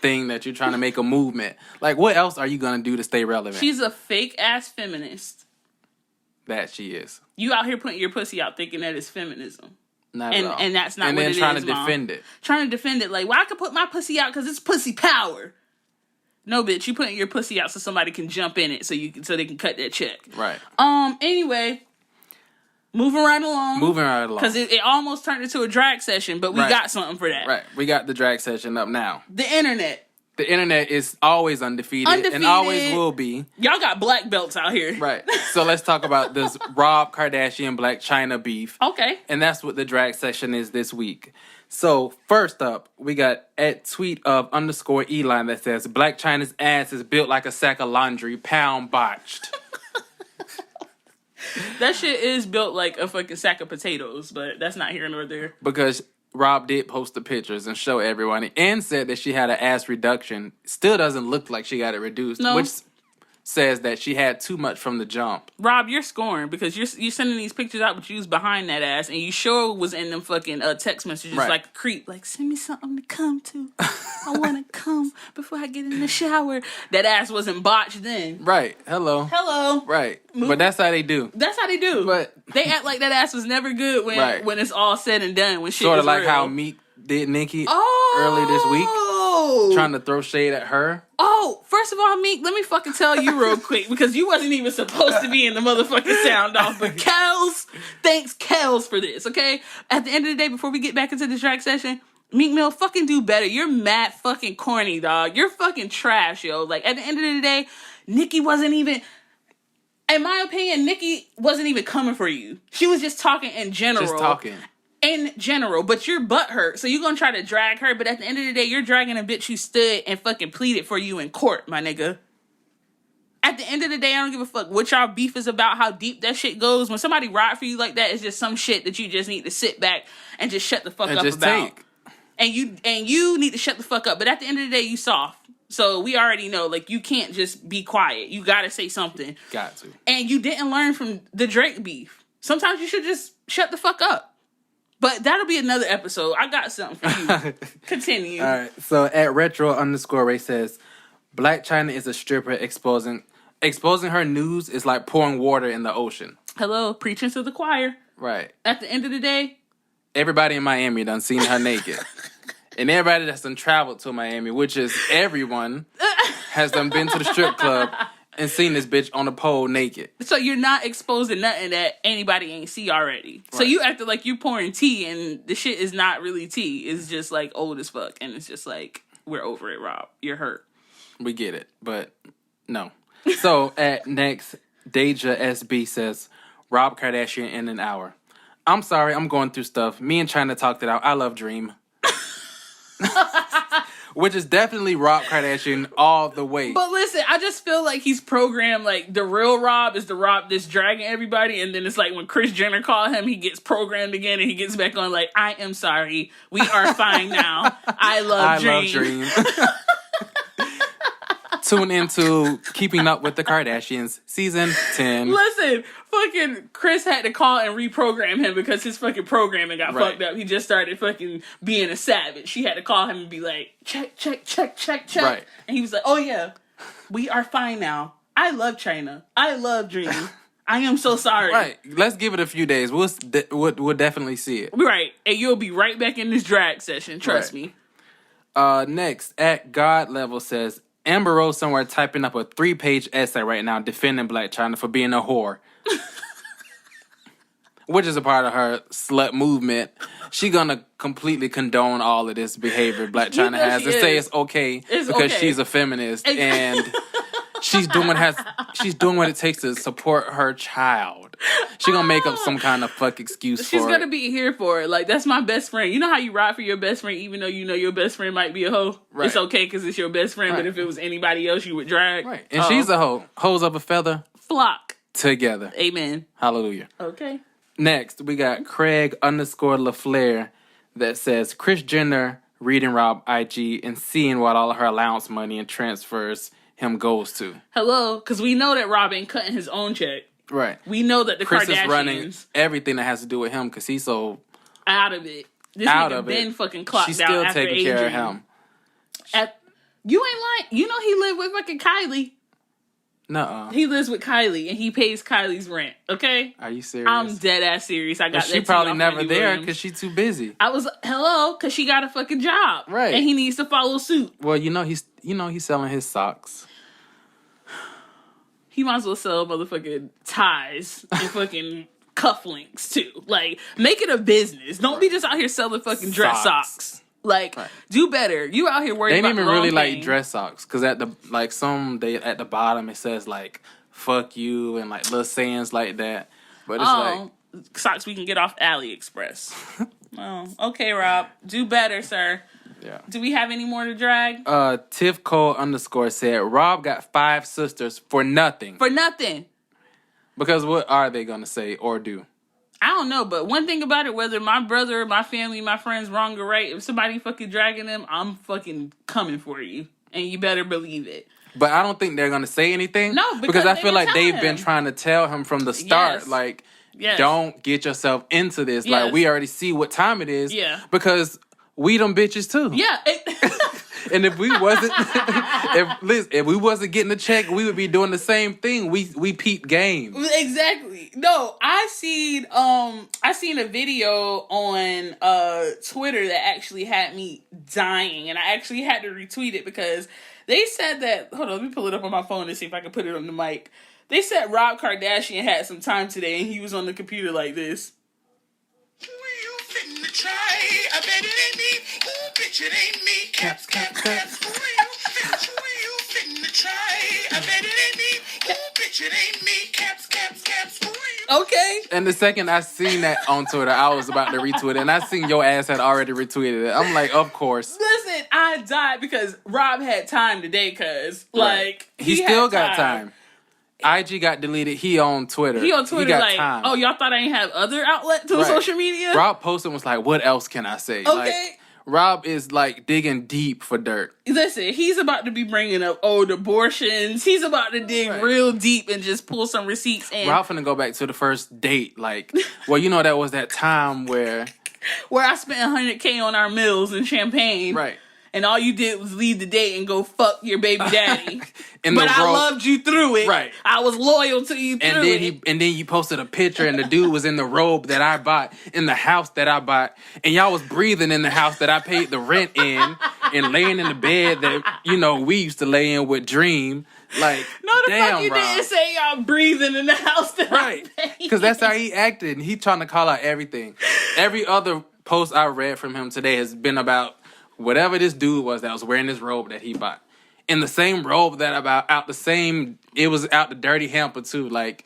[SPEAKER 3] thing that you're trying to make a movement. Like, what else are you going to do to stay relevant?
[SPEAKER 1] She's a fake-ass feminist.
[SPEAKER 3] That she is.
[SPEAKER 1] You out here putting your pussy out thinking that it's feminism.
[SPEAKER 3] Not at all.
[SPEAKER 1] And that's not what it is,
[SPEAKER 3] And then trying to defend it.
[SPEAKER 1] Trying to defend it. Like, well, I could put my pussy out because it's pussy power. No, bitch, you putting your pussy out so somebody can jump in it so they can cut that check.
[SPEAKER 3] Right.
[SPEAKER 1] Anyway, moving right along.
[SPEAKER 3] Because
[SPEAKER 1] it almost turned into a drag session, but we got something for that.
[SPEAKER 3] Right. We got the drag session up now.
[SPEAKER 1] The internet.
[SPEAKER 3] The internet is always undefeated and always will be.
[SPEAKER 1] Y'all got black belts out here.
[SPEAKER 3] Right. So let's talk about this Rob Kardashian Blac Chyna beef.
[SPEAKER 1] Okay.
[SPEAKER 3] And that's what the drag session is this week. So first up, we got at tweet of _ Eli that says, Blac Chyna's ass is built like a sack of laundry, pound botched.
[SPEAKER 1] That shit is built like a fucking sack of potatoes, but that's not here nor there.
[SPEAKER 3] Because Rob did post the pictures and show everyone and said that she had an ass reduction. Still doesn't look like she got it reduced, which says that she had too much from the jump.
[SPEAKER 1] Rob, you're scorned because you're sending these pictures out, but you was behind that ass, and you sure was in them fucking text messages like a creep, like send me something to come to. I want to come before I get in the shower. That ass wasn't botched then.
[SPEAKER 3] Right. Hello. Right. But that's how they do. But
[SPEAKER 1] they act like that ass was never good when it's all said and done. When shit
[SPEAKER 3] sort of like
[SPEAKER 1] real.
[SPEAKER 3] how Meek did Nicki early this week, trying to throw shade at her.
[SPEAKER 1] Oh, first of all, Meek, let me fucking tell you real quick, because you wasn't even supposed to be in the motherfucking sound off. But thanks Kels for this, okay? At the end of the day, before we get back into the drag session, Meek Mill, fucking do better. You're mad fucking corny, dog. You're fucking trash, yo. Like, at the end of the day, Nicki wasn't even... In my opinion, Nicki wasn't even coming for you. She was just talking in general. In general, but you're butthurt, so you're gonna try to drag her, but at the end of the day, you're dragging a bitch who stood and fucking pleaded for you in court, my nigga. At the end of the day, I don't give a fuck what y'all beef is about, how deep that shit goes. When somebody ride for you like that, it's just some shit that you just need to sit back and just shut the fuck up about. And you need to shut the fuck up. But at the end of the day, you soft. So we already know, like, you can't just be quiet. You gotta say something.
[SPEAKER 3] Got to. And
[SPEAKER 1] you didn't learn from the Drake beef. Sometimes you should just shut the fuck up. But that'll be another episode. I got something for you. Continue.
[SPEAKER 3] All right. So at retro _ Ray says, Blac Chyna is a stripper exposing her news is like pouring water in the ocean.
[SPEAKER 1] Hello, preaching to the choir.
[SPEAKER 3] Right.
[SPEAKER 1] At the end of the day,
[SPEAKER 3] everybody in Miami done seen her naked. And everybody that's done traveled to Miami, which is everyone, has done been to the strip club and seen this bitch on a pole naked.
[SPEAKER 1] So you're not exposing nothing that anybody ain't see already. Right. So you acted like you pouring tea, and the shit is not really tea. It's just like old as fuck. And it's just like, we're over it, Rob. You're hurt.
[SPEAKER 3] We get it, but no. So at next, Deja SB says, Rob Kardashian in an hour. I'm sorry, I'm going through stuff. Me and Chyna talked it out. I love Dream. Which is definitely Rob Kardashian all the way.
[SPEAKER 1] But listen, I just feel like he's programmed, like, the real Rob is the Rob that's dragging everybody, and then it's like when Kris Jenner called him, he gets programmed again, and he gets back on like, I am sorry. We are fine now. I love Dream.
[SPEAKER 3] Tune into Keeping Up with the Kardashians, season 10.
[SPEAKER 1] Listen, fucking Kris had to call and reprogram him because his fucking programming got fucked up. He just started fucking being a savage. She had to call him and be like, check. Right. And he was like, oh yeah, we are fine now. I love Chyna. I love Dream. I am so sorry.
[SPEAKER 3] Right. Let's give it a few days. We'll definitely see it.
[SPEAKER 1] Right. And you'll be right back in this drag session. Trust me.
[SPEAKER 3] Next, at God Level says, Amber Rose somewhere typing up a 3-page essay right now defending Blac Chyna for being a whore. Which is a part of her slut movement. She gonna completely condone all of this behavior Blac Chyna has and say it's okay because she's a feminist and she's doing what it takes to support her child. She gonna make up some kind of fuck excuse for it.
[SPEAKER 1] She's gonna be here for it. Like, that's my best friend. You know how you ride for your best friend even though you know your best friend might be a hoe? Right. It's okay because it's your best friend, but if it was anybody else, you would drag.
[SPEAKER 3] Right. And she's a hoe. Hoes of a feather.
[SPEAKER 1] Flock.
[SPEAKER 3] Together.
[SPEAKER 1] Amen.
[SPEAKER 3] Hallelujah.
[SPEAKER 1] Okay.
[SPEAKER 3] Next, we got Craig _ LaFleur that says, Kris Jenner reading Rob IG and seeing what all of her allowance money and transfers him goes to. Hello?
[SPEAKER 1] Because we know that Rob ain't cutting his own check.
[SPEAKER 3] Right.
[SPEAKER 1] We know that the
[SPEAKER 3] Kris
[SPEAKER 1] Kardashians
[SPEAKER 3] is running everything that has to do with him because he's so
[SPEAKER 1] out of it. This nigga been fucking clocked
[SPEAKER 3] She's
[SPEAKER 1] out
[SPEAKER 3] still
[SPEAKER 1] after
[SPEAKER 3] taking care of him.
[SPEAKER 1] You ain't lying. You know he lived with fucking Kylie.
[SPEAKER 3] Nuh-uh.
[SPEAKER 1] He lives with Kylie and he pays Kylie's rent. Okay.
[SPEAKER 3] Are you serious?
[SPEAKER 1] I'm dead ass serious. I got that.
[SPEAKER 3] She probably never there because she's too busy.
[SPEAKER 1] I was because she got a fucking job,
[SPEAKER 3] right?
[SPEAKER 1] And he needs to follow suit.
[SPEAKER 3] Well, you know he's he's selling his socks.
[SPEAKER 1] He might as well sell motherfucking ties and fucking cufflinks too. Like, make it a business. Don't be just out here selling fucking dress socks. Like, do better. You out here worried
[SPEAKER 3] They
[SPEAKER 1] about
[SPEAKER 3] didn't even
[SPEAKER 1] the wrong
[SPEAKER 3] really
[SPEAKER 1] thing.
[SPEAKER 3] like dress socks because at the at the bottom it says like "fuck you" and like little sayings like that. But it's like
[SPEAKER 1] socks we can get off AliExpress. Oh, okay, Rob. Do better, sir.
[SPEAKER 3] Yeah.
[SPEAKER 1] Do we have any more to drag?
[SPEAKER 3] Tiff Cole _ said Rob got 5 sisters for nothing.
[SPEAKER 1] For nothing.
[SPEAKER 3] Because what are they gonna say or do?
[SPEAKER 1] I don't know, but one thing about it, whether my brother, my family, my friends wrong or right, if somebody fucking dragging them, I'm fucking coming for you. And you better believe it.
[SPEAKER 3] But I don't think they're gonna say anything.
[SPEAKER 1] No,
[SPEAKER 3] because I feel like they've
[SPEAKER 1] him.
[SPEAKER 3] been trying to tell him from the start,
[SPEAKER 1] Yes.
[SPEAKER 3] like,
[SPEAKER 1] Yes.
[SPEAKER 3] don't get yourself into this.
[SPEAKER 1] Yes.
[SPEAKER 3] Like, we already see what time it is.
[SPEAKER 1] Yeah.
[SPEAKER 3] Because we them bitches too.
[SPEAKER 1] Yeah.
[SPEAKER 3] And if we wasn't, if we wasn't getting a check, we would be doing the same thing. We peep game.
[SPEAKER 1] Exactly. No, I seen a video on Twitter that actually had me dying, and I actually had to retweet it because they said that. Hold on, let me pull it up on my phone and see if I can put it on the mic. They said Rob Kardashian had some time today, and he was on the computer like this.
[SPEAKER 2] Try, I bet it ain't me. Ooh, bitch, it ain't me. Caps. Who you finna try? I bet it ain't me. Ooh, bitch, it ain't me. Caps. Who you?
[SPEAKER 1] Okay.
[SPEAKER 3] And the second I seen that on Twitter, I was about to retweet it, and I seen your ass had already retweeted it. I'm like, of course.
[SPEAKER 1] Listen, I died because Rob had time today, cuz like
[SPEAKER 3] he still got time. IG got deleted. He on Twitter.
[SPEAKER 1] He on Twitter
[SPEAKER 3] got
[SPEAKER 1] like,
[SPEAKER 3] time.
[SPEAKER 1] oh, y'all thought I ain't have other outlets on social media?
[SPEAKER 3] Rob posted was like, what else can I say?
[SPEAKER 1] Okay.
[SPEAKER 3] Like, Rob is like digging deep for dirt.
[SPEAKER 1] Listen, he's about to be bringing up old abortions. He's about to dig real deep and just pull some receipts in.
[SPEAKER 3] Rob finna go back to the first date. Like, well, that was that time where
[SPEAKER 1] I spent $100K on our meals and champagne.
[SPEAKER 3] Right.
[SPEAKER 1] And all you did was leave the date and go fuck your baby daddy.
[SPEAKER 3] But
[SPEAKER 1] I loved you through it.
[SPEAKER 3] Right.
[SPEAKER 1] I was loyal to you through it.
[SPEAKER 3] And then you posted a picture and the dude was in the robe that I bought, in the house that I bought, and y'all was breathing in the house that I paid the rent in, and laying in the bed that, we used to lay in with Dream. Like,
[SPEAKER 1] no, the
[SPEAKER 3] damn,
[SPEAKER 1] fuck you
[SPEAKER 3] Rob.
[SPEAKER 1] didn't say y'all breathing in the house that I paid.
[SPEAKER 3] Because that's how he acted. And he trying to call out everything. Every other post I read from him today has been about whatever this dude was that was wearing this robe that he bought. In the same robe that it was out the dirty hamper too. Like,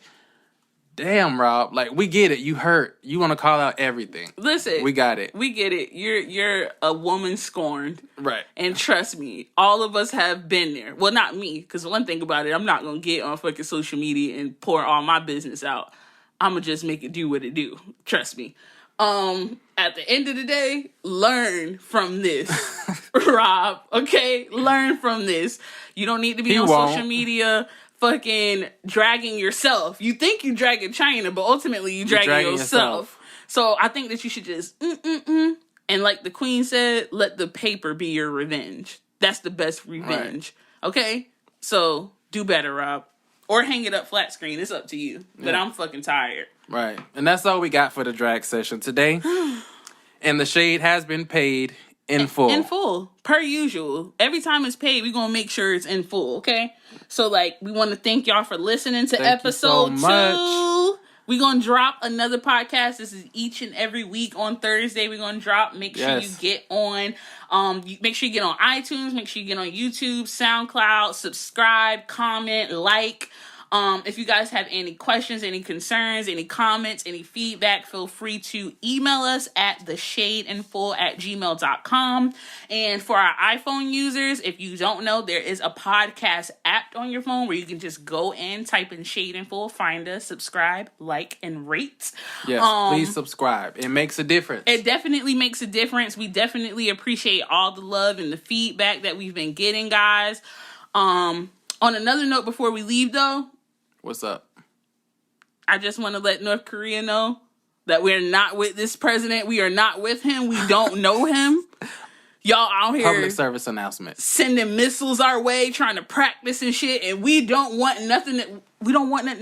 [SPEAKER 3] damn, Rob. Like, we get it. You hurt. You want to call out everything.
[SPEAKER 1] Listen.
[SPEAKER 3] We got it.
[SPEAKER 1] We get it. You're a woman scorned.
[SPEAKER 3] Right.
[SPEAKER 1] And trust me, all of us have been there. Well, not me, because one thing about it, I'm not going to get on fucking social media and pour all my business out. I'm going to just make it do what it do. Trust me. At the end of the day, learn from this, Rob. Okay? Learn from this. You don't need to be on social media fucking dragging yourself. You think you dragging China, but ultimately you dragging yourself. So I think that you should just and like the queen said, let the paper be your revenge. That's the best revenge. Right. Okay? So do better, Rob. Or hang it up flat screen. It's up to you. But I'm fucking tired.
[SPEAKER 3] Right. And that's all we got for the drag session today. And the shade has been paid in full.
[SPEAKER 1] In full. Per usual. Every time it's paid, we're going to make sure it's in full, okay? So, we want to thank y'all for listening to episode 2. We're going to drop another podcast. This is each and every week on Thursday. We're going to drop. Make sure you get on. Make sure you get on iTunes. Make sure you get on YouTube, SoundCloud. Subscribe, comment, like. If you guys have any questions, any concerns, any comments, any feedback, feel free to email us at theshadeinfull@gmail.com. And for our iPhone users, if you don't know, there is a podcast app on your phone where you can just go in, type in Shade in Full, find us, subscribe, like, and rate.
[SPEAKER 3] Yes, please subscribe. It makes a difference.
[SPEAKER 1] It definitely makes a difference. We definitely appreciate all the love and the feedback that we've been getting, guys. On another note, before we leave, though,
[SPEAKER 3] what's up?
[SPEAKER 1] I just want to let North Korea know that we're not with this president. We are not with him. We don't know him. Y'all out here
[SPEAKER 3] public service announcement,
[SPEAKER 1] sending missiles our way, trying to practice and shit, and we don't want nothing to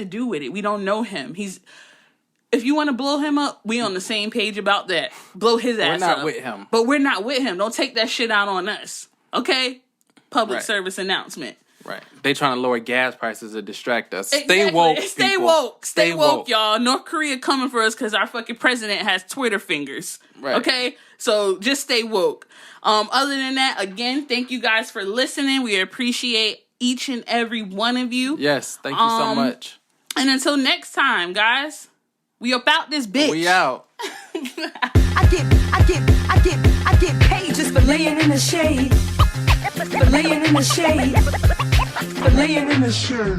[SPEAKER 1] do with it. We don't know him. If you want to blow him up, we on the same page about that. Blow his ass up.
[SPEAKER 3] We're not with him.
[SPEAKER 1] But we're not with him. Don't take that shit out on us. Okay? public
[SPEAKER 3] Right.
[SPEAKER 1] service announcement.
[SPEAKER 3] Right. They trying to lower gas prices to distract us.
[SPEAKER 1] Exactly.
[SPEAKER 3] Stay woke.
[SPEAKER 1] Stay
[SPEAKER 3] people.
[SPEAKER 1] woke. Stay woke, y'all. North Korea coming for us because our fucking president has Twitter fingers.
[SPEAKER 3] Right.
[SPEAKER 1] Okay? So just stay woke. Other than that, again, thank you guys for listening. We appreciate each and every one of you.
[SPEAKER 3] Yes. Thank you so much.
[SPEAKER 1] And until next time, guys, we about this bitch.
[SPEAKER 3] We out.
[SPEAKER 2] I get paid just for laying in the shade. For laying in the shade. For laying in the shade.